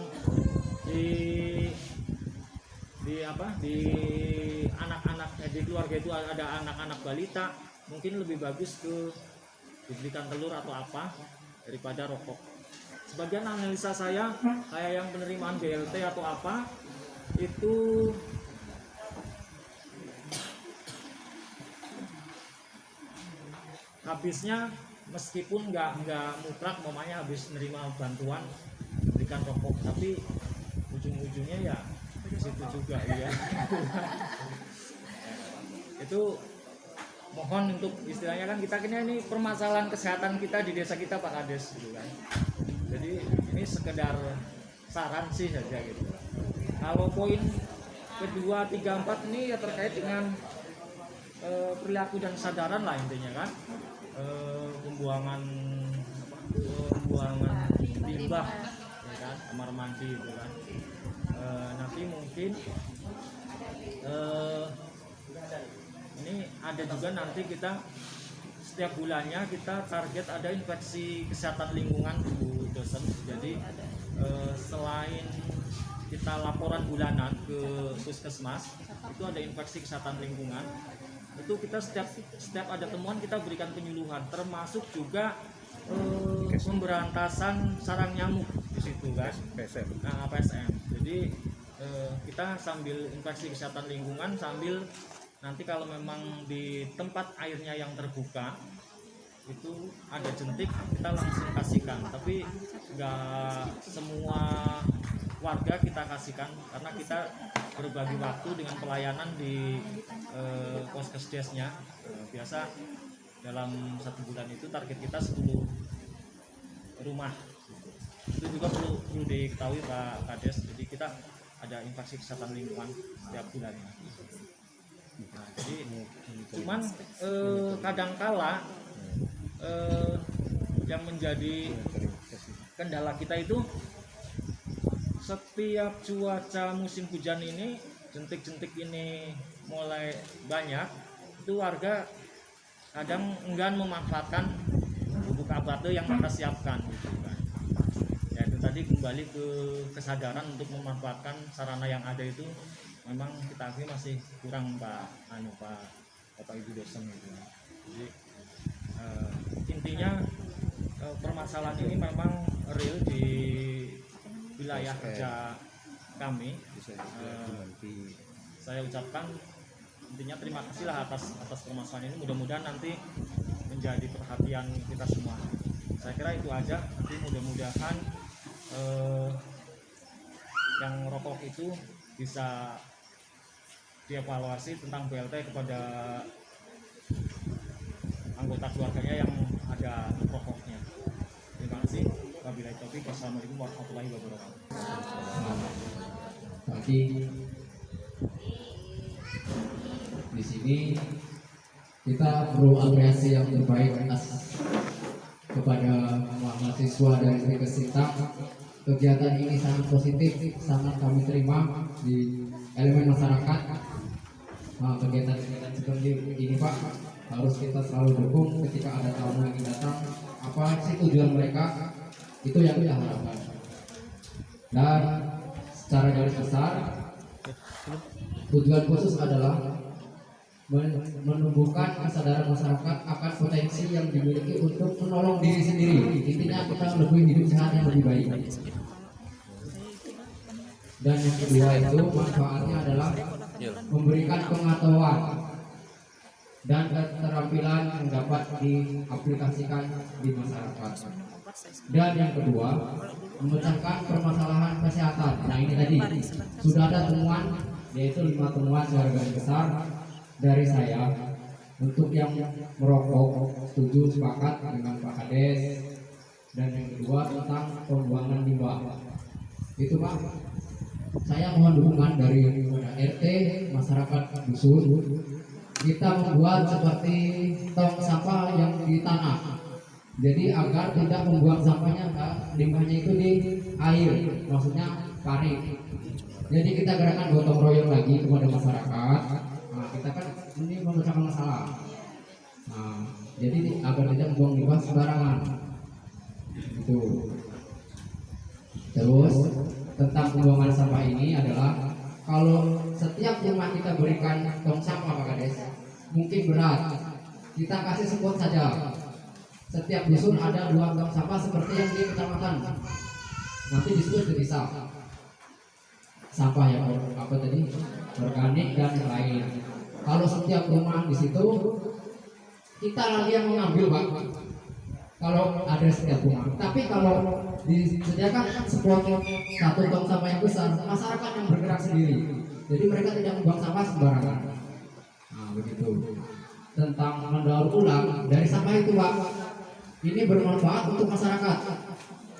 di anak-anak di keluarga itu ada anak-anak balita, mungkin lebih bagus diberikan telur atau apa daripada rokok. Sebagian analisa saya kayak yang penerimaan BLT atau apa itu habisnya meskipun nggak mutlak mamanya habis menerima bantuan berikan rokok, tapi ujung-ujungnya ya di situ juga ya. Itu mohon untuk istilahnya kan kita ini permasalahan kesehatan kita di desa kita Pak Kades gitu kan. Jadi ini sekedar saran sih saja gitu. Kalau poin kedua, 3, 4 ini ya terkait dengan perilaku dan kesadaran lah intinya kan. Pembuangan limbah ya kan, kamar mandi itu kan. Nanti mungkin ini ada juga nanti kita setiap bulannya kita target ada inspeksi kesehatan lingkungan Bu Dosen. Jadi selain kita laporan bulanan ke puskesmas, itu ada inspeksi kesehatan lingkungan. Itu kita setiap ada temuan kita berikan penyuluhan, termasuk juga pemberantasan sarang nyamuk di situ kan. Nah, PSM. Jadi kita sambil inspeksi kesehatan lingkungan, sambil nanti kalau memang di tempat airnya yang terbuka itu ada jentik, kita langsung kasihkan. Tapi nggak semua warga kita kasihkan, karena kita berbagi waktu dengan pelayanan di Poskesdesnya. Biasa dalam 1 bulan itu target kita 10 rumah. Itu juga perlu diketahui Pak Kades. Jadi kita ada inspeksi kesehatan lingkungan setiap bulannya. Nah, jadi cuman kadangkala yang menjadi kendala kita itu setiap cuaca musim hujan ini, jentik-jentik ini mulai banyak, itu warga kadang enggan memanfaatkan bubuk abate yang kita siapkan gitu kan. Ya itu tadi kembali ke kesadaran untuk memanfaatkan sarana yang ada itu memang kita akui masih kurang Bapak Ibu dosen gitu. Jadi intinya permasalahan ini memang real di wilayah kerja kami. Saya ucapkan intinya terima kasih lah atas permasalahan ini. Mudah-mudahan nanti menjadi perhatian kita semua. Saya kira itu aja. Nanti mudah-mudahan yang rokok itu bisa dievaluasi tentang BLT kepada anggota keluarganya yang ada rokoknya. Terima kasih. Wabillahi taufiq. Wassalamualaikum warahmatullahi wabarakatuh. Tadi di sini kita perlu apresiasi yang terbaik kepada mahasiswa dari Stikes Sintang. Kegiatan ini sangat positif, sangat kami terima di elemen masyarakat. Nah, kegiatan-kegiatan seperti ini Pak harus kita selalu dukung ketika ada tamu yang datang. Apa sih tujuan mereka? Itu yang kita harapkan. Dan secara garis besar tujuan khusus adalah menumbuhkan kesadaran masyarakat akan potensi yang dimiliki untuk menolong diri sendiri. Intinya kita lebih hidup sehat yang lebih baik. Dan yang kedua itu manfaatnya adalah memberikan pengetahuan dan keterampilan yang dapat diaplikasikan di masyarakat. Dan yang kedua, memecahkan permasalahan kesehatan. Nah ini tadi sudah ada temuan, yaitu 5 temuan garis besar dari saya. Untuk yang merokok, setuju, sepakat dengan Pak Kades. Dan yang kedua tentang pembuangan limbah. Itu Pak, saya mohon dukungan dari RT, masyarakat dusun. Kita membuat seperti tong sampah yang di tanah. Jadi agar tidak membuang sampahnya, limbahnya itu di air, maksudnya parit. Jadi kita gerakan gotong royong lagi kepada masyarakat. Nah, kita kan ini memecahkan masalah. Nah, jadi agar tidak membuang limbah sembarangan. Itu. Terus tentang pembuangan sampah ini adalah kalau setiap rumah kita berikan tong sampah Pak Kades, mungkin berat. Kita kasih support saja. Setiap dusun ada 2 tong sampah seperti yang di kecamatan. Nanti di situ terpisah. Sampah yang apa tadi? Organik dan lain. Kalau setiap rumah di situ kita lagi yang mengambil Pak. Kalau ada setiap rumah. Tapi kalau disediakan support 1 tong sampah yang besar, masyarakat yang bergerak sendiri. Jadi mereka tidak membuang sampah sembarangan. Nah, begitu. Tentang mendaur ulang dari sampah itu Pak, ini bermanfaat untuk masyarakat.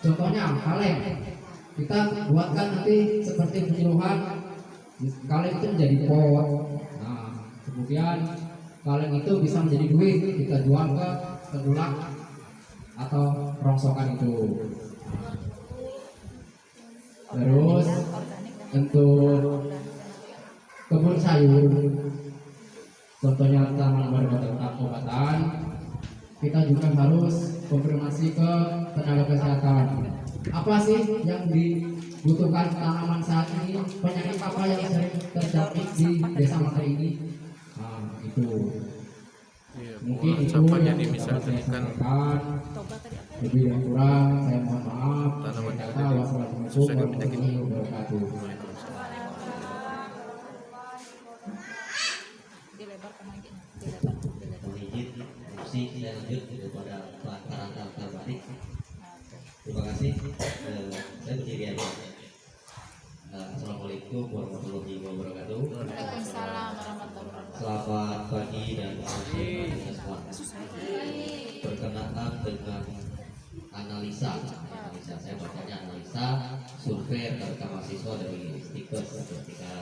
Contohnya kaleng, kita buatkan nanti seperti penyuluhan. Kaleng itu menjadi pot. Nah, kemudian kaleng itu bisa menjadi duit, kita jual ke tengkulak atau rongsokan itu. Terus untuk kebun sayur, contohnya taman obat obatan, kita juga harus konfirmasi ke tenaga kesehatan. Apa sih yang dibutuhkan tanaman saat ini? Penyakit apa yang sering terjangkit di desa Mangkar ini? Nah, itu Iya, mungkin itu sampahnya yang ini bisa dapat saya jadikan sampaikan. Lebih dan kurang saya mohon maaf. tanaman yang ada Wassalamualaikum sesuai dengan penyakit warahmatullahi ini. wabarakatuh. Dilebarkan lagi. Dilebar. izin opsi saya lanjut kepada Pak Karangkal Terbalik. Terima kasih. Saya berdiri aja. Assalamualaikum warahmatullahi wabarakatuh. Waalaikumsalam warahmatullahi wabarakatuh. Selamat pagi dan semua. Berkenaan dengan analisa saya bacanya analisa survei antar mahasiswa dari stiker ketika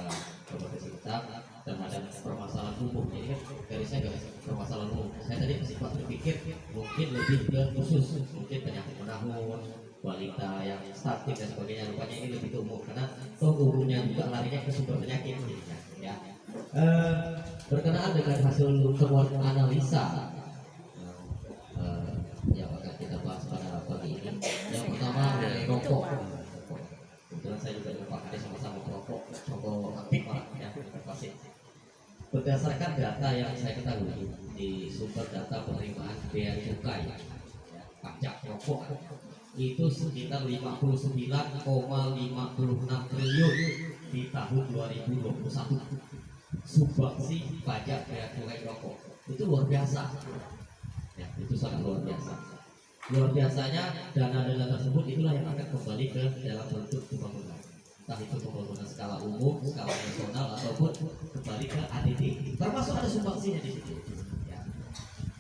kompetisi kita terhadap permasalahan umum. Jadi kan dari saya nggak permasalahan umum. Saya tadi sempat berpikir mungkin lebih ke khusus, mungkin penyakit menahun, balita yang statik dan sebagainya. Rupanya ini lebih ke umum karena toh umumnya juga larinya ke sumber penyakit. Ya. Berkenaan dengan hasil temuan analisa yang akan kita bahas pada pagi ini. Yang pertama mengenai rokok. Kebetulan saya juga dengan Pak Kades sama-sama merokok, rokok aktif ya, pasti. Berdasarkan data yang saya ketahui di sumber data penerimaan bea cukai pajak rokok itu sekitar 59,56 triliun di tahun 2021. Sumbangsi pajak bea cukai rokok itu luar biasa. Ya, itu sangat luar biasa. Luar biasanya dana-dana tersebut itulah yang akan kembali ke dalam bentuk pembangunan. Entah itu pembangunan skala umum, skala nasional ataupun kembali ke ADD. Termasuk ada sumbangsinya di situ. Ya.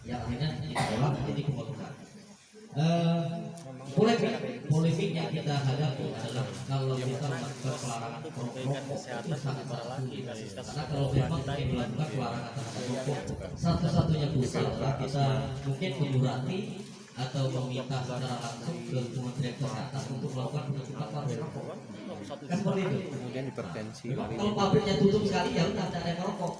Yang akhirnya kita olah menjadi pembangunan. Polemik yang kita hadapi adalah kalau kita melakukan pelarangan rokok itu sangat sulit. Karena kalau memang kita melakukan pelarangan terhadap rokok, satu-satunya bukti adalah kita mungkin menyurati atau meminta secara langsung ke Kementerian Kesehatan untuk melakukan penutupan pabrik rokok. Kan seperti itu. Kemudian hipertensi. Kalau pabriknya tutup sekali ya udah tidak ada yang merokok.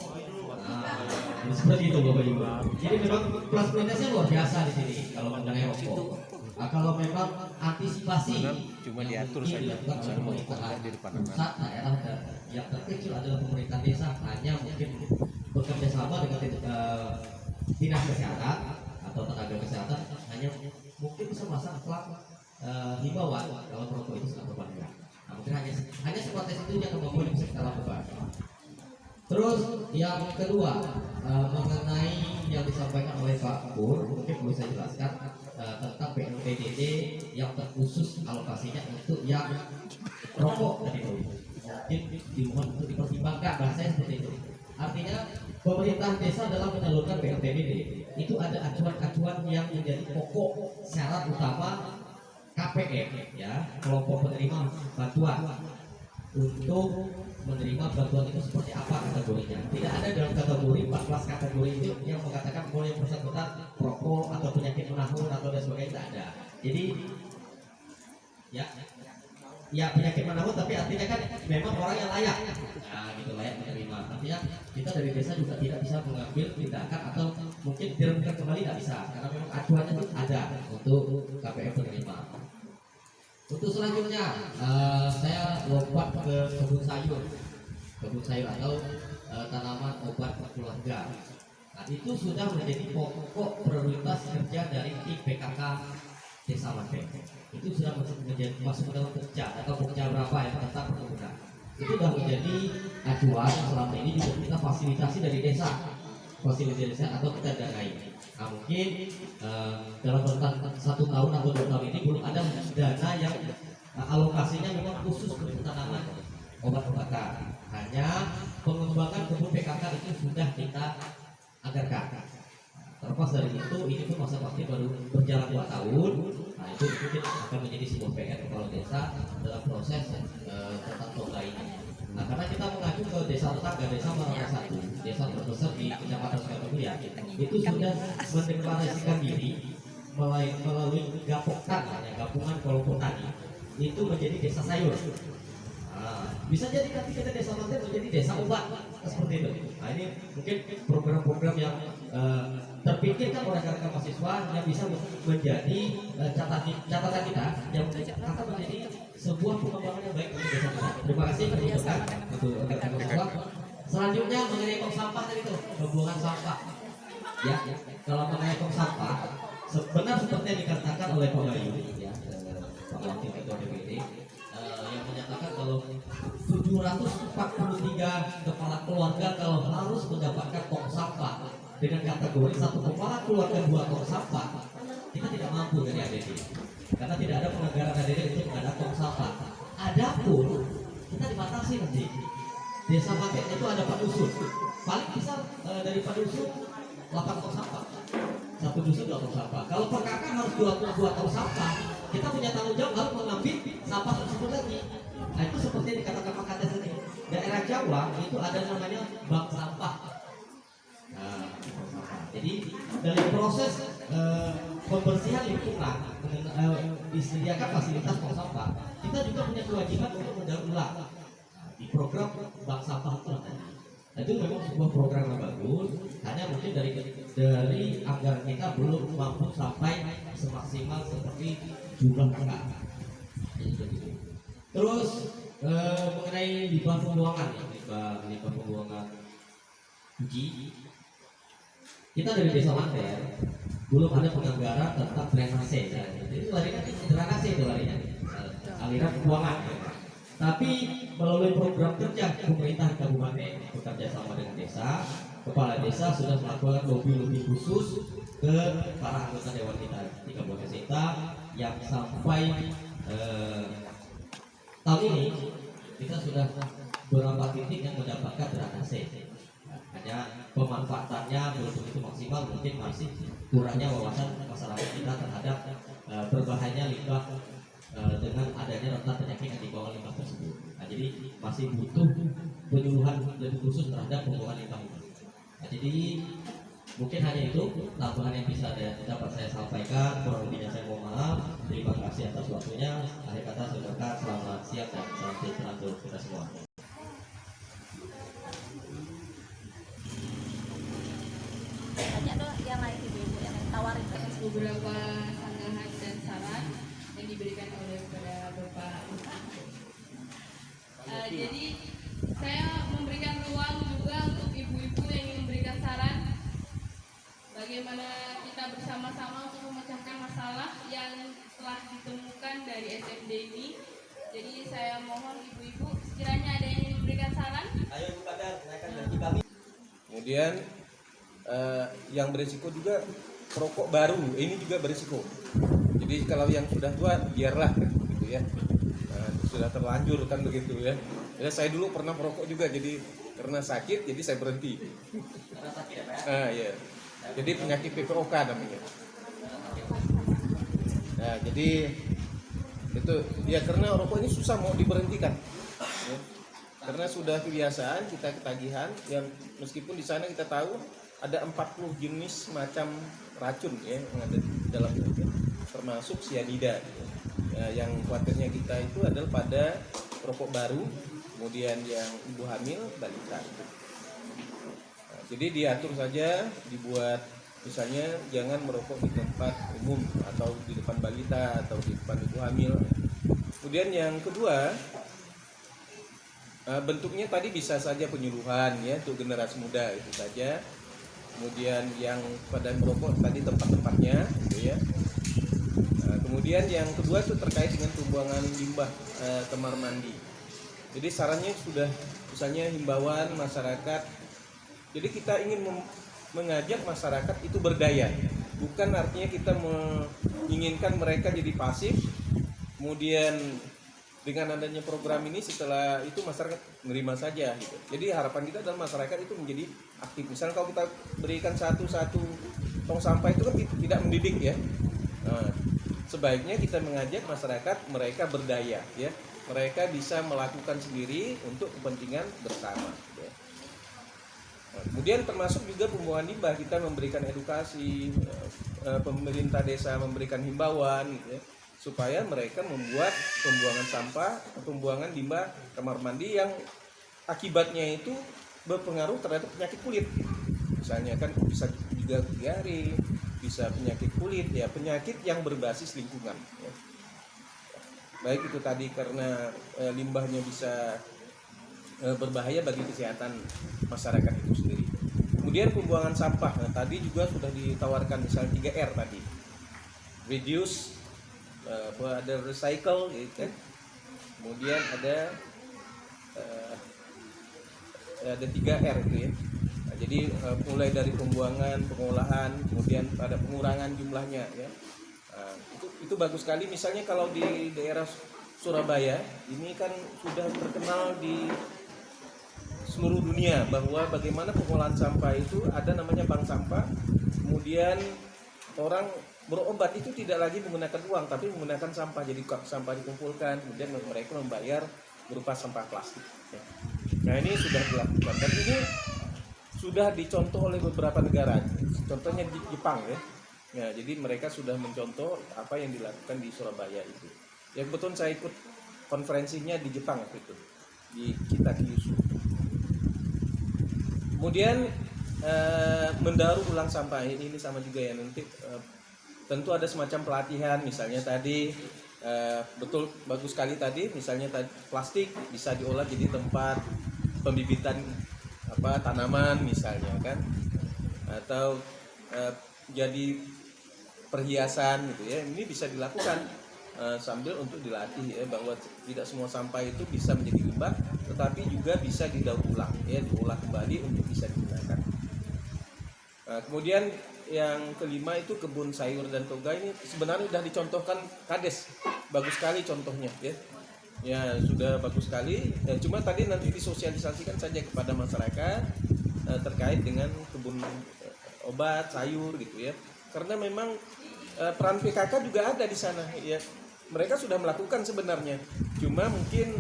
Nah, seperti itu Bapak Ibu. Jadi memang plus minusnya luar biasa di sini kalau mengenai rokok. Nah, kalau memang antisipasi Cuma diatur saja, dilakukan oleh semua pemerintah di depan pusat, daerah dan yang terkecil adalah pemerintah desa hanya mungkin bekerja sama dengan dinas kesehatan atau tenaga kesehatan hanya mungkin bisa masang plat himbauan kalau merokok itu sangat berbahaya. Nah, mungkin hanya sebatas itu yang kemampuan bisa kita lakukan. Terus yang kedua mengenai yang disampaikan oleh Pak Pur, mungkin perlu saya jelaskan tentang BNPDB yang terkhusus alokasinya untuk yang rokok tadi itu. Mungkin dimohon untuk dipertimbangkan bahasanya seperti itu. Artinya pemerintah desa dalam menyalurkan BNPDB itu ada acuan-acuan yang menjadi pokok syarat utama KPM ya, kelompok penerima bantuan. Untuk menerima bantuan itu seperti apa kategorinya. Tidak ada dalam kategori 14 kategori itu yang mengatakan boleh yang bersangkutan rokok atau penyakit menahun atau dan sebagainya, tidak ada. Jadi ya penyakit menahun tapi artinya kan memang orang yang layak. Nah, gitu layak menerima. Artinya kita dari desa juga tidak bisa mengambil tindakan atau mungkin diremehkan kembali tidak bisa karena memang acuannya itu ada untuk KPM penerima. Untuk selanjutnya saya lompat ke kebun sayur atau tanaman obat keluarga. Nah, itu sudah menjadi pokok prioritas kerja dari tim PKK Desa Manteng. Itu sudah masuk dalam pokja atau pokja berapa yang tentang perkebunan. Itu sudah menjadi acuan selama ini juga kita fasilitasi dari desa. Atau kita danai. Nah, mungkin dalam rentang 1 tahun atau 2 tahun ini belum ada dana yang alokasinya memang khusus untuk tanaman obat-obatan. Hanya pengembangan kebun PKK itu sudah kita anggarkan. Terlepas dari itu, ini pun masa bakti baru berjalan 2 tahun. Nah, itu mungkin akan menjadi sebuah PR kepala desa dalam proses tentang program ini. Nah, karena kita mengacu ke desa tetangga, desa Maranga 1, desa terbesar di Kecamatan Sukabumi, itu sudah mendeklarasikan diri melalui gabungan kelompok tani itu menjadi desa sayur. Nah, Bisa jadi nanti kita desa mantir menjadi desa obat seperti itu. Nah ini mungkin program-program yang terpikirkan oleh rekan-rekan mahasiswa yang bisa menjadi catatan kita yang akan menjadi sebuah pengembangan yang baik untuk desa kita. Terima kasih untuk rekan-rekan mahasiswa. Selanjutnya mengenai tong sampah tadi itu, pembuangan sampah. Ya, kalau mengenai tong sampah, sebenarnya seperti yang dikatakan oleh Pak Bayu, ya, Pak Wakil Ketua DPD, yang menyatakan kalau 743 kepala keluarga kalau harus mendapatkan tong sampah dengan kategori satu kepala keluarga 2 tong sampah, kita tidak mampu dari ADD, karena tidak ada penganggaran ADD untuk ada tong sampah. Adapun kita dibatasi nanti. Desa paket itu ada 4 dusun, paling bisa dari 4 dusun 8 tong sampah, 1 dusun 2 tong sampah. Kalau per kakak harus 2 tong sampah, kita punya tanggung jawab harus mengambil sampah tersebut lagi. Nah itu seperti yang dikatakan Pak Kades tadi, daerah Jawa itu ada namanya bank sampah. Nah, jadi dari proses pembersihan lingkungan disediakan fasilitas tong sampah, kita juga punya kewajiban untuk mendaur ulang. Di program bank sampah itu namanya. Itu memang sebuah program yang bagus, hanya mungkin dari anggaran kita belum mampu sampai semaksimal seperti jumlah kakak. Terus mengenai limbah pembuangan, limbah pembuangan uji, kita dari desa Manter belum ada penganggaran tentang drainase. Itu larinya drainase itu larinya, aliran pembuangan. Tapi melalui program kerja pemerintah kabupaten bekerja sama dengan desa, kepala desa sudah melakukan lobby khusus ke para anggota dewan kita di Kabupaten Sita yang sampai tahun ini kita sudah beberapa titik yang mendapatkan drainase. Hanya pemanfaatannya belum begitu maksimal, mungkin masih kurangnya wawasan masyarakat kita terhadap berbahayanya limbah dengan adanya rentan penyakit yang dibawa limbah tersebut. Nah, jadi masih butuh penyuluhan lebih khusus terhadap pembuangan limbah ini. Nah, jadi mungkin hanya itu tambahan yang bisa dapat saya sampaikan. Kurang lebihnya saya mohon maaf. Terima kasih atas waktunya. Akhir kata saya ucapkan selamat siang dan salam sejahtera untuk kita semua. Banyak dong yang lain ibu-ibu yang tawarin ke beberapa sanggahan dan saran yang diberikan oleh kepada Bapak jadi saya memberikan ruang juga untuk ibu-ibu yang ingin memberikan saran bagaimana kita bersama-sama untuk memecahkan masalah yang telah ditemukan dari SMD ini. Jadi saya mohon ibu-ibu sekiranya ada yang ingin memberikan saran. Ayo Bu Kadar, naikkan gaji kami. Kemudian yang berisiko juga perokok baru ini juga berisiko. Jadi kalau yang sudah tua biarlah kan, gitu ya. Nah, sudah terlanjur kan begitu ya. Ya saya dulu pernah merokok juga, jadi karena sakit jadi saya berhenti. Karena sakit ya Pak? Ya. Jadi penyakit PPOK namanya. Nah jadi itu ya karena rokok ini susah mau diberhentikan. Ya. Karena sudah kebiasaan kita ketagihan yang meskipun di sana kita tahu ada 40 jenis macam racun ya yang ada di dalam itu, termasuk sianida. Ya, yang khawatirnya kita itu adalah pada rokok baru, kemudian yang ibu hamil, balita. Nah, jadi diatur saja, dibuat misalnya jangan merokok di tempat umum atau di depan balita atau di depan ibu hamil. Kemudian yang kedua, bentuknya tadi bisa saja penyuluhan ya untuk generasi muda itu saja. Kemudian yang pada merokok tadi tempat-tempatnya gitu ya. Kemudian yang kedua itu terkait dengan pembuangan limbah kamar mandi. Jadi sarannya sudah misalnya himbauan masyarakat. Jadi kita ingin mengajak masyarakat itu berdaya. Bukan artinya kita menginginkan mereka jadi pasif. Kemudian dengan adanya program ini setelah itu masyarakat menerima saja gitu. Jadi harapan kita adalah masyarakat itu menjadi aktif. Misalnya kalau kita berikan satu tong sampah itu kan tidak mendidik ya. Nah, sebaiknya kita mengajak masyarakat mereka berdaya ya. Mereka bisa melakukan sendiri untuk kepentingan bersama ya. Nah, kemudian termasuk juga pembuangan limbah, kita memberikan edukasi, pemerintah desa memberikan himbauan gitu ya. supaya mereka membuat pembuangan sampah, pembuangan limbah kamar mandi yang akibatnya itu berpengaruh terhadap penyakit kulit. Misalnya kan bisa juga diare, bisa penyakit kulit, ya penyakit yang berbasis lingkungan. Ya. Baik itu tadi karena limbahnya bisa berbahaya bagi kesehatan masyarakat itu sendiri. Kemudian pembuangan sampah, nah, tadi juga sudah ditawarkan misalnya 3R tadi, reduce, ada recycle, gitu kan. Kemudian ada 3R itu ya. Nah, jadi mulai dari pembuangan, pengolahan, kemudian ada pengurangan jumlahnya ya. Nah, itu bagus sekali. Misalnya kalau di daerah Surabaya ini kan sudah terkenal di seluruh dunia bahwa bagaimana pengolahan sampah itu ada namanya bank sampah. Kemudian orang berobat itu tidak lagi menggunakan uang tapi menggunakan sampah. Jadi sampah dikumpulkan kemudian mereka membayar berupa sampah plastik. Nah ini sudah dilakukan dan ini sudah dicontoh oleh beberapa negara. Contohnya di Jepang ya. Nah, jadi mereka sudah mencontoh apa yang dilakukan di Surabaya itu. Ya kebetulan saya ikut konferensinya di Jepang waktu itu di Kitakyushu. Kemudian mendaur ulang sampah ini sama juga ya nanti tentu ada semacam pelatihan misalnya tadi betul bagus sekali tadi misalnya tadi plastik bisa diolah jadi tempat pembibitan tanaman misalnya kan atau jadi perhiasan gitu ya ini bisa dilakukan sambil untuk dilatih ya bahwa tidak semua sampah itu bisa menjadi limbah tetapi juga bisa didaur ulang ya diolah kembali untuk bisa digunakan. Kemudian yang kelima itu kebun sayur dan toga ini sebenarnya sudah dicontohkan Kades bagus sekali contohnya ya sudah bagus sekali ya, cuma tadi nanti disosialisasikan saja kepada masyarakat terkait dengan kebun obat sayur gitu ya karena memang peran PKK juga ada di sana ya mereka sudah melakukan sebenarnya cuma mungkin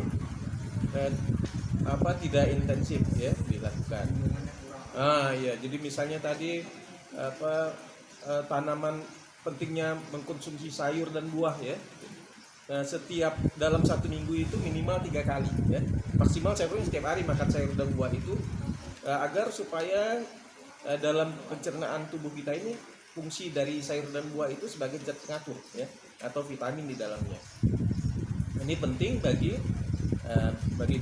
tidak intensif ya dilakukan. Ya jadi misalnya tadi tanaman pentingnya mengkonsumsi sayur dan buah ya. Setiap dalam 1 minggu itu minimal 3 kali ya. Maksimal saya pun setiap hari makan sayur dan buah itu agar supaya dalam pencernaan tubuh kita ini fungsi dari sayur dan buah itu sebagai zat pengatur ya atau vitamin di dalamnya. Ini penting bagi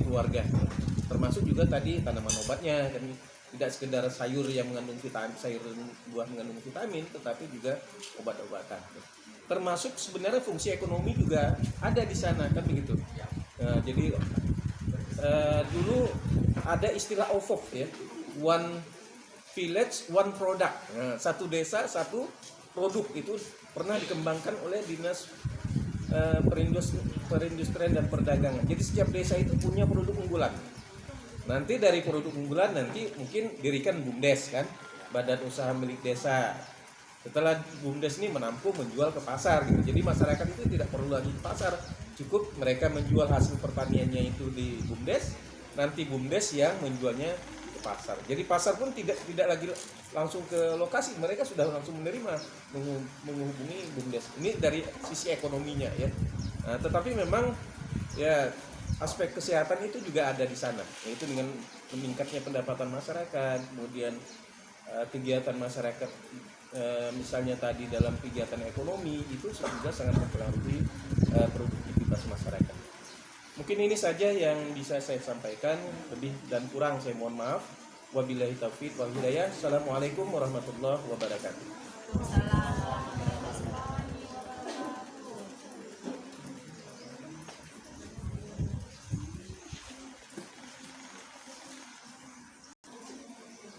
keluarga. Termasuk juga tadi tanaman obatnya dan tidak sekedar sayur yang mengandung vitamin, sayur dan buah mengandung vitamin, tetapi juga obat-obatan. Termasuk sebenarnya fungsi ekonomi juga ada di sana kan begitu. Jadi dulu ada istilah OVOP ya, one village one product. Satu desa satu produk itu pernah dikembangkan oleh dinas perindustrian dan perdagangan. Jadi setiap desa itu punya produk unggulan. Nanti dari produk unggulan nanti mungkin dirikan BUMDes kan, badan usaha milik desa. Setelah BUMDes ini menampung menjual ke pasar gitu. Jadi masyarakat itu tidak perlu lagi ke pasar, cukup mereka menjual hasil pertaniannya itu di BUMDes, nanti BUMDes yang menjualnya ke pasar. Jadi pasar pun tidak lagi langsung ke lokasi, mereka sudah langsung menerima menghubungi BUMDes. Ini dari sisi ekonominya ya. Nah, tetapi memang ya aspek kesehatan itu juga ada di sana, yaitu dengan meningkatnya pendapatan masyarakat, kemudian kegiatan masyarakat misalnya tadi dalam kegiatan ekonomi itu juga sangat mempengaruhi produktivitas masyarakat. Mungkin ini saja yang bisa saya sampaikan, lebih dan kurang saya mohon maaf. Wabillahi taufiq wal hidayah. Assalamualaikum warahmatullahi wabarakatuh.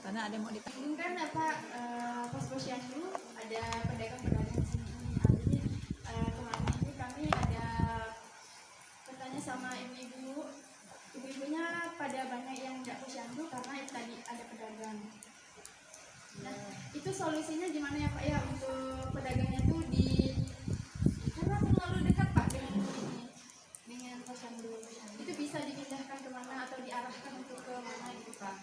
Karena ada yang mau ditanya. Mungkin pos-posyandu ada pedagang-pedagang di sini. Jadi kemarin ini kami ada bertanya sama ibu-ibunya pada banyak yang tidak posyandu karena tadi ada pedagang. Nah, itu solusinya gimana ya Pak ya untuk pedagangnya tuh karena terlalu dekat Pak dengan posyandu. Itu bisa dipindahkan kemana atau diarahkan untuk ke mana itu Pak?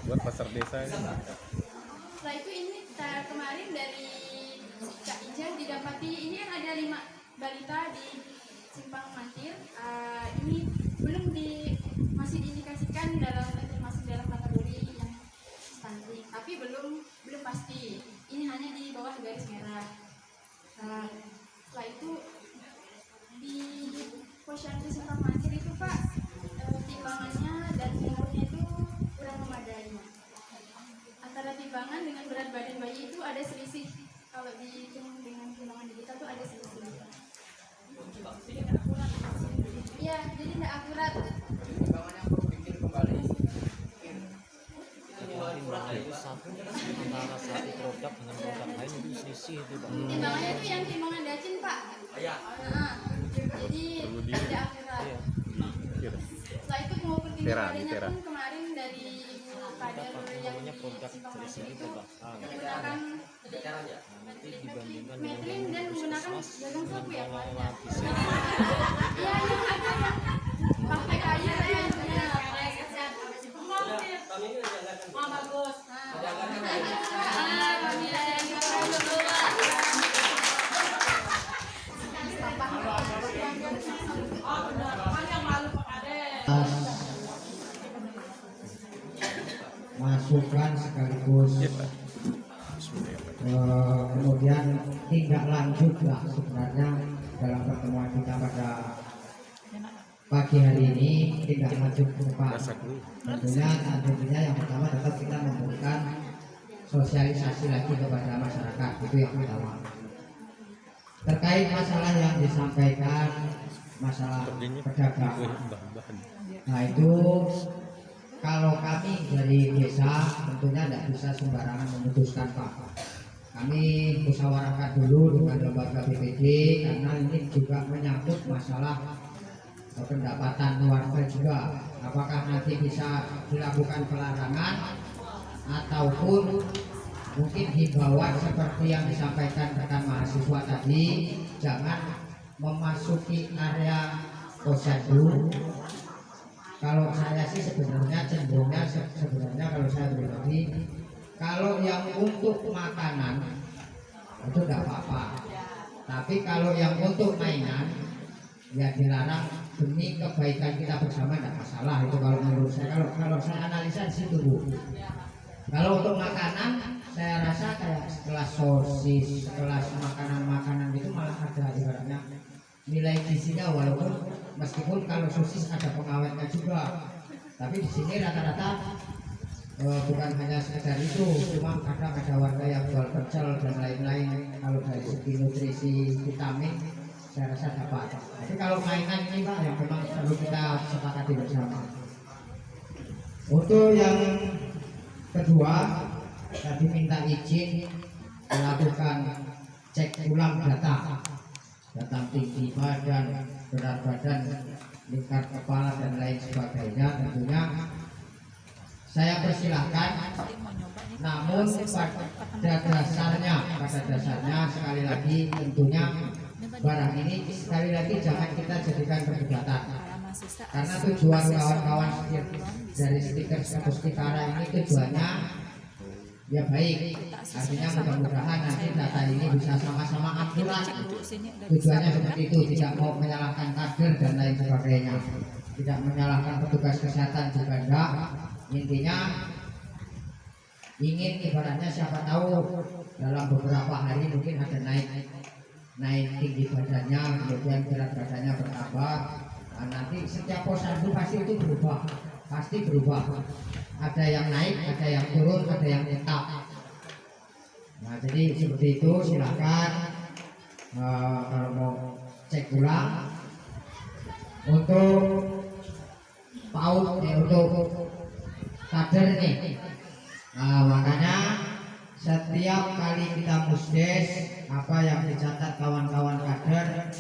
Buat pasar Pasar desa ini. Setelah itu ini kemarin dari Kak Ijaz didapati ini kan ada 5 balita di Simpang Mantir. Ini belum masih diindikasikan masuk dalam kategori yang stunting, tapi belum pasti. Ini hanya di bawah garis merah. Setelah itu di posyandu Simpang Mantir itu Pak, timbangannya dan umurnya itu kurang memadai. Antara timbangan dengan berat badan bayi itu ada selisih. Kalau dihitung dengan timbangan digital itu ada selisih. Iya, jadi tidak akurat. Timbangannya perlu bikin kembali. Itu satu antara satu produk dengan produk lain itu selisih itu Pak. Timbangannya itu yang timbangan dacin Pak. Nah, jadi tidak akurat. Setelah itu maupun tinggi badannya pun kemarin dari ibu kader yang di Simpang Mantir itu menggunakan metrin dan menggunakan jagung sapu ya Pak. Iya, yang ada yang pakai kayu saya punya. Bagus. Masukan sekaligus kemudian tindak lanjut lah sebenarnya dalam pertemuan kita pada pagi hari ini, tindak lanjut ke depan. Tentunya yang pertama tetap kita memberikan sosialisasi lagi kepada masyarakat, itu yang pertama. Terkait masalah yang disampaikan, masalah pedagang, nah itu kalau kami dari desa tentunya tidak bisa sembarangan memutuskan Pak. Kami musyawarahkan dulu dengan lembaga BPD karena ini juga menyangkut masalah pendapatan warga juga. Apakah nanti bisa dilakukan pelarangan ataupun mungkin himbauan seperti yang disampaikan rekan mahasiswa tadi, jangan memasuki area posyandu. Kalau saya sih sebenarnya cenderungnya kalau saya pribadi, kalau yang untuk makanan itu tidak apa-apa, tapi kalau yang untuk mainan ya dilarang demi kebaikan kita bersama, tidak masalah itu kalau menurut saya. Kalau saya analisa di situ Bu. Kalau untuk makanan saya rasa kayak sekelas sosis, sekelas makanan itu malah ada ibaratnya nilai gizinya, walaupun meskipun kalau sosis ada pengawetnya juga, tapi di sini rata-rata bukan hanya sekedar itu, cuma kadang ada warga yang jual pecel dan lain-lain. Kalau dari segi nutrisi vitamin saya rasa dapat. Tapi kalau mainan ini Pak yang memang perlu kita sepakati bersama. Untuk yang kedua, tadi minta izin melakukan cek ulang data tinggi badan, berat badan, lingkar kepala dan lain sebagainya. Tentunya saya persilahkan, namun pada dasarnya sekali lagi tentunya barang ini sekali lagi jangan kita jadikan perdebatan, karena tujuan kawan-kawan dari stiker status Tikara ini tujuannya ya baik, artinya mudah-mudahan nanti data ini bisa sama-sama akurat. Tujuannya seperti itu, tidak mau menyalahkan kader dan lain sebagainya, tidak menyalahkan petugas kesehatan juga enggak. Intinya ingin ibaratnya siapa tahu dalam beberapa hari mungkin ada naik tinggi badannya, kemudian berat badannya bertambah. Nah, nanti setiap posyandu pasti itu berubah, ada yang naik, ada yang turun, ada yang tetap. Nah jadi seperti itu, silakan kalau mau cek ulang. Untuk PAUD untuk kader nih, makanya setiap kali kita musdes, apa yang dicatat kawan-kawan kader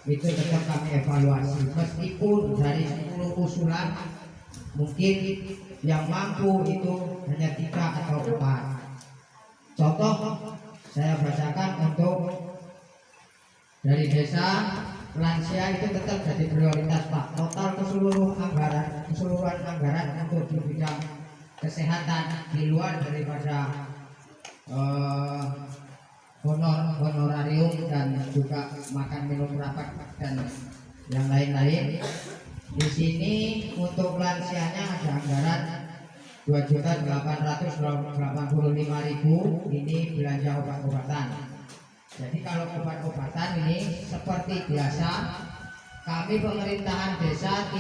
itu tetap kami evaluasi. Meskipun dari 10 usulan mungkin yang mampu itu hanya 3 atau 4. Contoh saya bacakan untuk dari desa lansia itu tetap jadi prioritas Pak. Total keseluruhan anggaran untuk di bidang kesehatan di luar daripada honorarium dan juga makan minum rapat dan yang lain-lain. Di sini untuk lansianya ada anggaran 2.885.000 ini belanja obat-obatan. Jadi kalau obat-obatan ini seperti biasa, kami pemerintahan desa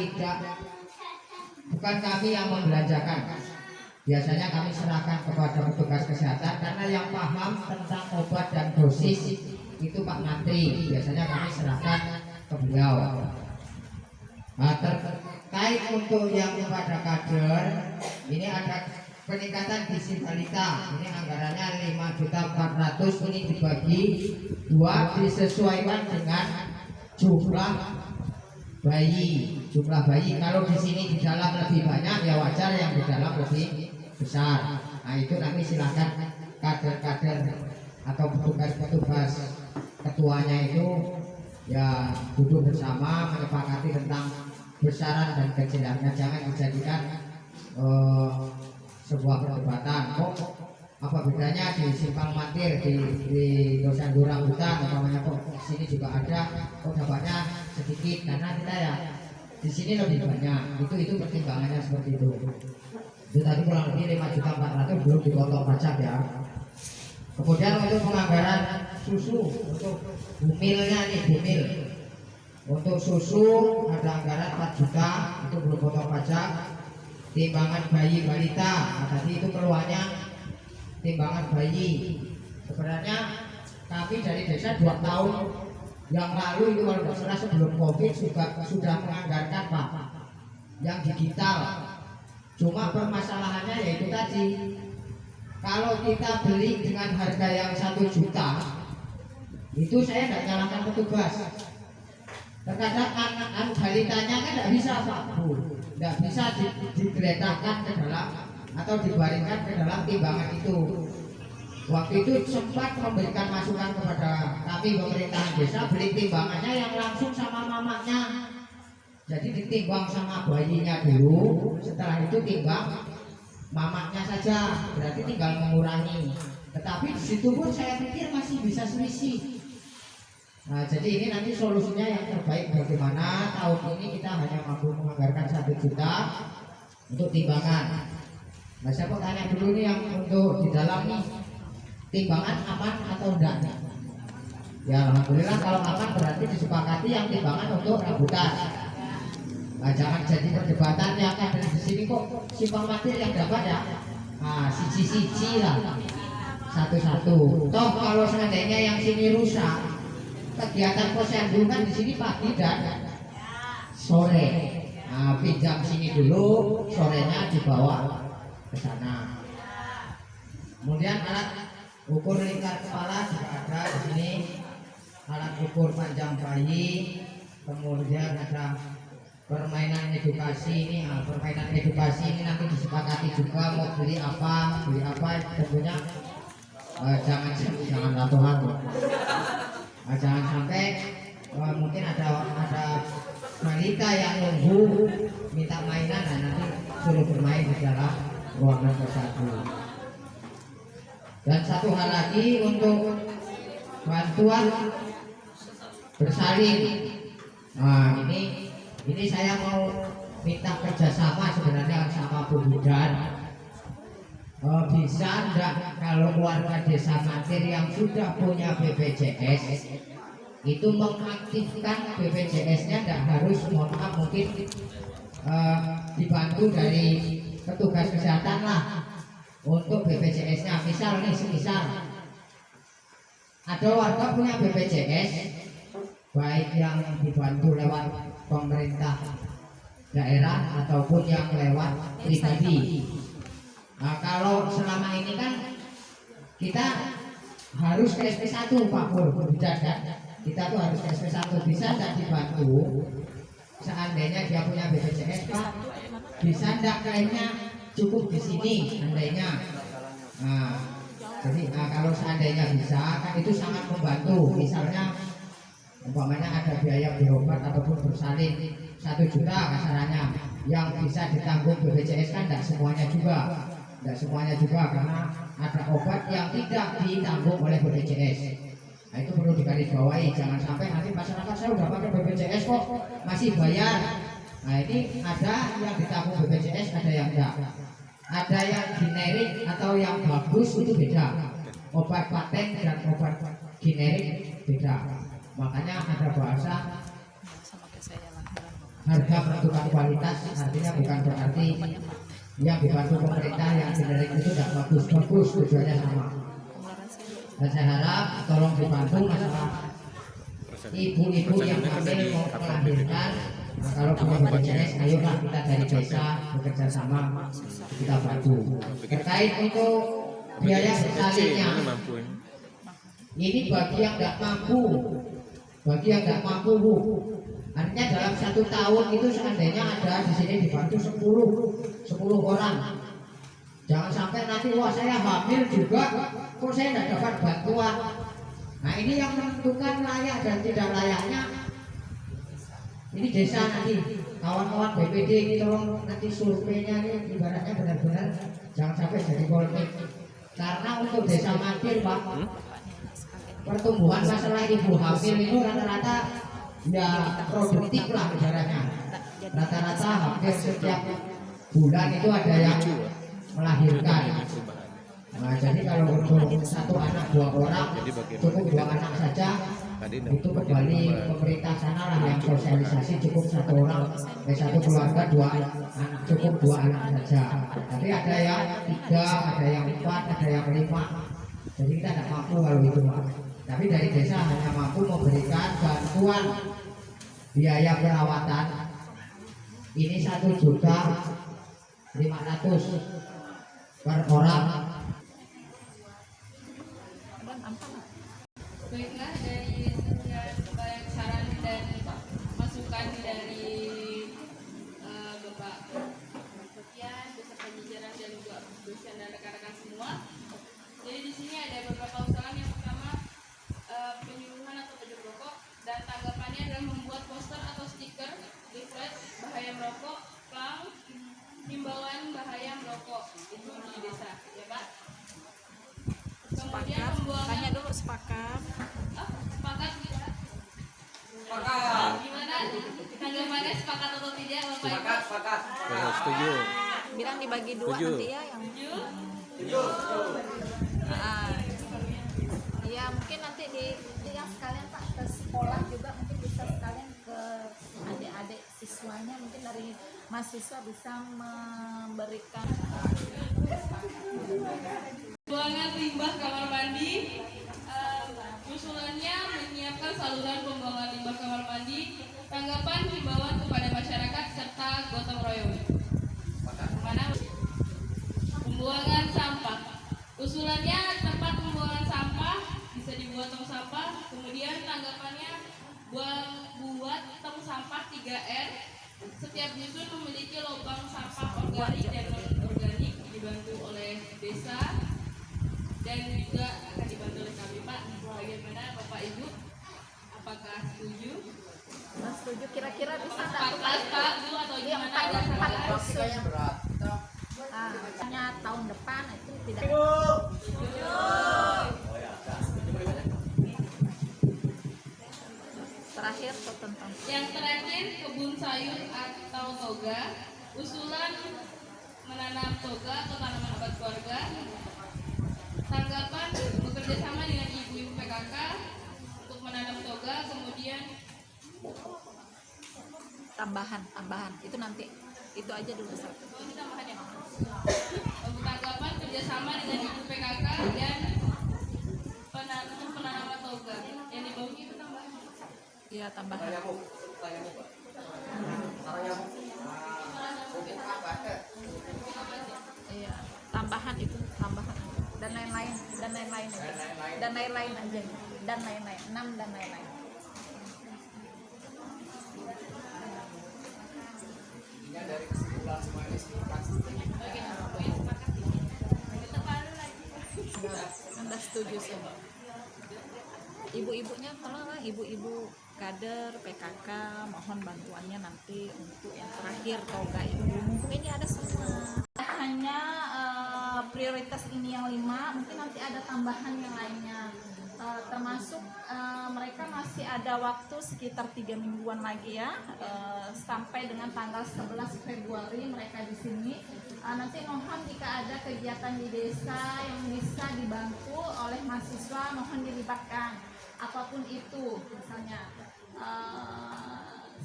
bukan kami yang membelanjakan. Biasanya kami serahkan kepada petugas kesehatan karena yang paham tentang obat dan dosis itu Pak Mantri. Biasanya kami serahkan ke beliau. Nah, terkait untuk yang kepada kader, ini ada peningkatan gizi balita. Ini anggarannya 5.400.000, ini dibagi 2 disesuaikan dengan jumlah bayi. Jumlah bayi kalau di sini di dalam lebih banyak ya wajar yang di dalam lebih besar. Nah itu nanti silakan kader-kader atau petugas-petugas ketuanya itu ya duduk bersama menyepakati tentang besaran dan kecilnya. Jangan dijadikan sebuah perdebatan kok apa bedanya di Simpang Matir di Dosan Durang Hutan umpamanya kok sini juga ada kok dapatnya sedikit karena kita ya di sini lebih banyak. Itu pertimbangannya seperti itu. Itu tadi kurang lebih 5.400.000 belum dipotong pajak ya. Kemudian untuk penganggaran susu untuk bumilnya nih bumil. Untuk susu ada anggaran 4 juta itu belum potong pajak. Timbangan bayi balita, nah, tadi itu keluarnya timbangan bayi. Sebenarnya kami dari desa 2 tahun yang lalu itu kalau tidak salah sebelum COVID sudah menganggarkan Pak yang digital. Cuma permasalahannya yaitu tadi kalau kita beli dengan harga yang 1 juta itu saya tidak nyalakan petugas. Terkadang anak balitanya kan tidak bisa Pak Bu, tidak bisa digeletakkan ke dalam atau dibaringkan ke dalam timbangan itu. Waktu itu sempat memberikan masukan kepada kami pemerintahan desa beli timbangannya yang langsung sama mamanya. Jadi ditimbang sama bayinya dulu, setelah itu timbang mamanya saja, berarti tinggal mengurangi. Tetapi di situ pun saya pikir masih bisa selisih. Nah, jadi ini nanti solusinya yang terbaik bagaimana. Tahun ini kita hanya mampu menganggarkan 1 juta untuk timbangan. Nah, saya mau tanya dulu nih yang untuk di dalam nih, timbangan aman atau enggak? Ya alhamdulillah kalau aman berarti disepakati yang timbangan untuk rambutan. Nah, jangan jadi perdebatan yang ada di sini kok Simpang Matir yang dapat ya. Nah, siji-siji lah, satu-satu. Toh kalau seandainya yang sini rusak, kegiatan posyandu kan di sini pagi dan sore. Nah, pinjam sini dulu, sorenya dibawa ke sana. Kemudian alat ukur lingkar kepala juga ada di sini. Alat ukur panjang bayi, kemudian ada permainan edukasi ini. Permainan edukasi ini nanti disepakati juga mau beli apa tentunya jangan latuhan. Jangan sampai mungkin ada balita yang nunggu minta mainan dan nanti suruh bermain di dalam ruangan posyandu. Dan satu hal lagi untuk bantuan bersalin. Nah ini saya mau minta kerjasama sebenarnya sama Bu Bidan. Bisa enggak kalau warga desa Matir yang sudah punya BPJS itu mengaktifkan BPJS-nya, enggak harus mungkin dibantu dari petugas kesehatan lah untuk BPJS-nya. Misal ada warga punya BPJS baik yang dibantu lewat pemerintah daerah ataupun yang lewat pribadi. Nah, kalau selama ini kan kita harus ke SP1 Pak Pur, kan? Kita tuh harus ke SP1. Bisa tidak dibantu seandainya dia punya BPJS Pak? Bisa tidak kayaknya cukup di sini seandainya. Nah, jadi kalau seandainya bisa kan itu sangat membantu. Misalnya umpamanya ada biaya berobat ataupun bersalin 1 juta kasarannya yang bisa ditanggung BPJS kan tidak semuanya juga. tidak semuanya juga, karena ada obat yang tidak ditanggung oleh BPJS. Nah, itu perlu digarisbawahi, jangan sampai nanti masyarakat saya udah pakai BPJS kok masih bayar. Nah, ini ada yang ditanggung BPJS, ada yang enggak. Ada yang generik atau yang bagus itu beda. Obat paten dan obat generik beda. Makanya ada bahasa harga menentukan kualitas, artinya bukan berarti yang dibantu pemerintah yang generik itu tidak bagus, tujuannya sama. Dan saya harap tolong dibantu masalah ibu-ibu yang hamil mau melahirkan. Nah, kalau punya BPJS, ayolah kita dari desa bekerja sama, kita bantu. Terkait untuk biaya bersalinnya, ini bagi yang tidak mampu, Bu. Artinya dalam 1 tahun itu seandainya ada di sini dibantu 10 orang. Jangan sampai nanti wah saya hamil juga, kok saya tidak dapat bantuan. Nah, ini yang menentukan layak dan tidak layaknya ini desa nanti. Kawan-kawan BPD ini tolong nanti surveinya ini ibaratnya benar-benar jangan sampai jadi polemik. Karena untuk desa Madir, Pak, pertumbuhan masalah ibu hamil itu rata-rata ya produktif lah ibaratnya. Rata-rata hampir setiap bulan itu ada yang melahirkan. Nah, jadi kalau untuk 1 anak 2 orang cukup 2 anak saja, itu kembali pemerintah sana lah yang sosialisasi cukup 1 orang, 1 keluarga 2 anak, cukup 2 anak saja. Tapi ada yang 3, ada yang 4, ada yang 5. Jadi kita tidak mampu kalau itu, Pak. Tapi dari desa hanya mampu memberikan bantuan biaya perawatan ini 1.500.000 per orang. Baiklah, dari sekian banyak saran dan masukan dari Bapak Sofian, beserta penjelasan dan juga dosen dan rekan-rekan semua. Jadi di sini ada beberapa usulan. Yang pertama, penyuluhan atau pajak rokok, dan tanggapannya adalah membuat poster atau stiker, leaflet bahaya merokok, plang, himbauan bahaya merokok itu di desa, ya Pak. Kemudian pembuangan. Tanya dulu sepakat. Sepakat tidak? Sepakat. Gimana? Tanggapannya sepakat atau tidak, Bapak Ibu? Sepakat. Setuju. Bilang dibagi 2 Setuju. nanti ya yang. Iya, mungkin nanti di yang sekalian Pak ke sekolah juga, mungkin bisa sekalian ke adik-adik siswanya, mungkin dari mahasiswa bisa memberikan Pembuangan limbah kamar mandi. Usulannya menyiapkan saluran pembuangan limbah kamar mandi, tanggapan himbauan kepada masyarakat serta gotong royong. Mana? Pembuangan sampah. Usulannya tempat pembuangan sampah bisa dibuat tong sampah. Kemudian tanggapannya buat tong sampah 3R. Setiap dusun memiliki lubang sampah organik dan non-organik, dibantu oleh desa dan juga akan dibantu oleh kami, Pak. Bagaimana Bapak Ibu? Apakah setuju? setuju, kira-kira bisa Sepakat Pak, Bu, atau Iya, gimana? empat Ada dusun. Hanya tahun depan itu tidak. Terakhir tentang Yang terakhir, kebun sayur atau toga. Usulan menanam toga atau tanaman obat keluarga. Tanggapan bekerja sama dengan ibu-ibu PKK untuk menanam toga. Kemudian tambahan itu nanti itu aja dulu satu. ini tambahan ya. Untuk tanggapan kerjasama dengan ibu PKK dan penanaman toga. Yang di bawah itu tambahan. Iya, tambahan. Iya, tambahan itu tambahan dan lain-lain aja. Dan lain-lain 6 dan lain-lain. Anda setuju semua. Ibu-ibunya tolonglah, ibu-ibu kader PKK, mohon bantuannya nanti untuk yang terakhir toga ibu. Mumpung ini ada semua. Hanya prioritas ini yang 5, mungkin nanti ada tambahan yang lainnya. Termasuk mereka masih ada waktu sekitar 3 mingguan lagi ya, sampai dengan tanggal 11 Februari mereka di sini. Nanti mohon jika ada kegiatan di desa yang bisa dibantu oleh mahasiswa, mohon dilibatkan apapun itu. Misalnya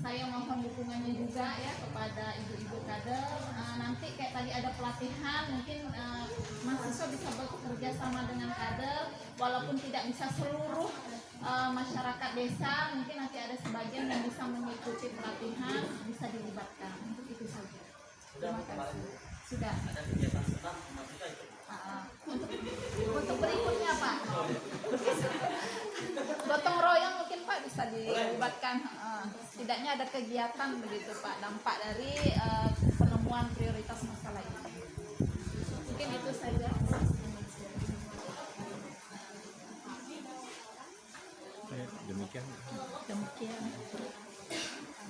saya mohon dukungannya juga ya kepada ibu-ibu kader. Nanti kayak tadi ada pelatihan, mungkin mahasiswa bisa bekerja sama dengan kader, walaupun tidak bisa seluruh masyarakat desa, mungkin nanti ada sebagian yang bisa mengikuti pelatihan, bisa dilibatkan. Untuk itu saja. Terima kasih. Sudah. Ada kegiatan senam mahasiswa itu. Untuk berikutnya Pak, gotong royong mungkin Pak bisa dilibatkan. Setidaknya ada kegiatan begitu Pak, dampak dari penemuan prioritas masalah ini. Mungkin itu saja. Demikian.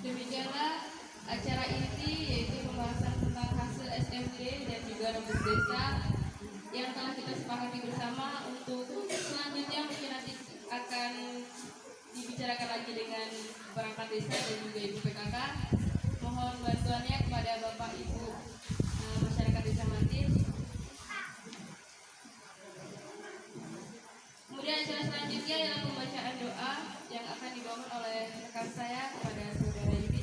Demikianlah acara inti, yaitu pembahasan tentang hasil SMD dan juga rembuk desa yang telah kita sepakati bersama. Untuk selanjutnya mungkin nanti akan dibicarakan lagi dengan perangkat desa dan juga ibu PKK. Mohon bantuannya kepada Bapak Ibu masyarakat desa Mantir. Kemudian acara selanjutnya ialah pembacaan doa yang akan dibawakan oleh rekan saya kepada saudara Yudi.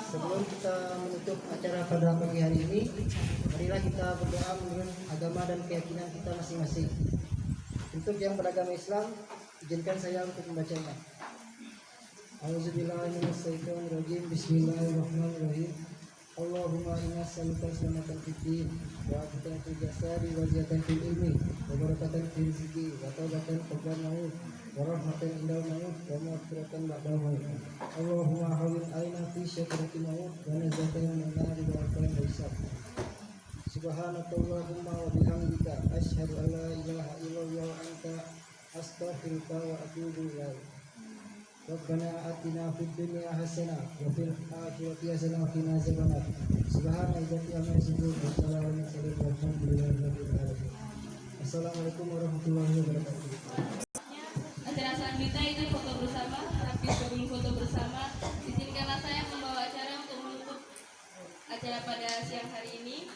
Sebelum kita menutup acara pada pagi hari ini, marilah kita berdoa menurut agama dan keyakinan kita masing-masing. Untuk yang beragama Islam, izinkan saya untuk membacanya. Auzubillahiminasyaitonirrajim. Bismillahirrahmanirrahim. Allahumma inna nas'aluka salamatan fid din wa afatan fil jasadi wa ziyadatan fil ilmi wa barakatan fil rizqi wa taubatan qabla maut wa rahmatan indal maut wa maghfiratan ba'da maut. Allahumma hawwin alaina fi syakaratil maut wa najatan min nari wa aqran hisab. Subhanakallahumma wa bihamdika asyhadu an la ilaha illallah wa anta astaghfiruka wa atubu ilaik. Rabbana atina fid dunya hasanah wa fil akhirati hasanah wa qina azabannar. Subhana rabbika amma yasifun wa salamun alal mursalin walhamdulillahi rabbil alamin. Assalamualaikum warahmatullahi wabarakatuh. Acara selanjutnya itu foto bersama, tapi sebelum foto bersama, izinkanlah saya membawa acara untuk menutup acara pada siang hari ini.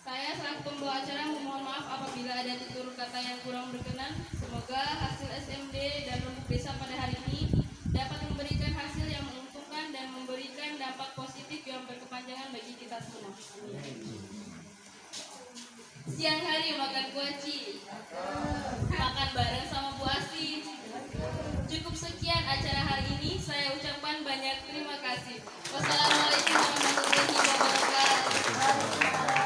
Saya selaku pembawa acara memohon maaf apabila ada tutur kata yang kurang berkenan. Semoga hasil SMD dan rembuk desa pada hari ini dapat memberikan hasil yang menguntungkan dan memberikan dampak positif yang berkepanjangan bagi kita semua. Siang hari makan kuaci, makan bareng sama Bu Asti. Cukup sekian acara hari ini. Saya ucapkan banyak terima kasih. Wassalamualaikum warahmatullahi wabarakatuh.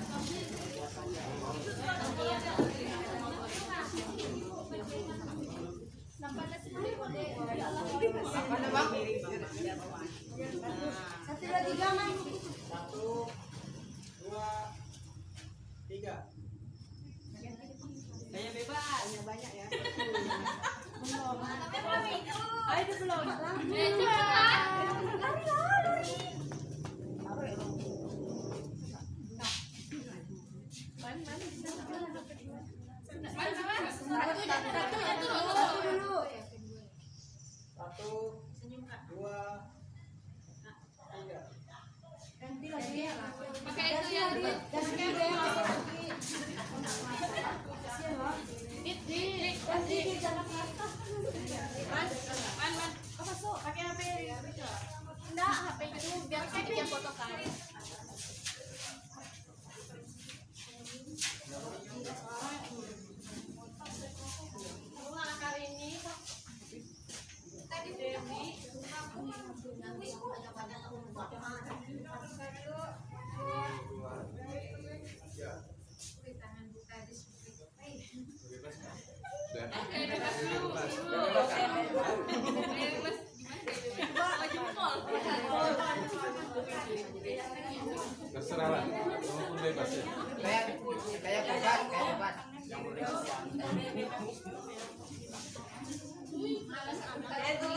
Satu dua tiga man. 1, 2, 3. Saya bebas. Banyak ya. Ayo belum. Satu, 2, 3. Ganti lagi. Pakai itu yang Ganti deh. Ganti jangan Apa so? Pakai HP? Enggak, HP itu biar saya bikin foto kan. Terserah lah, kamu bebas ya. Kayak bebas. Itu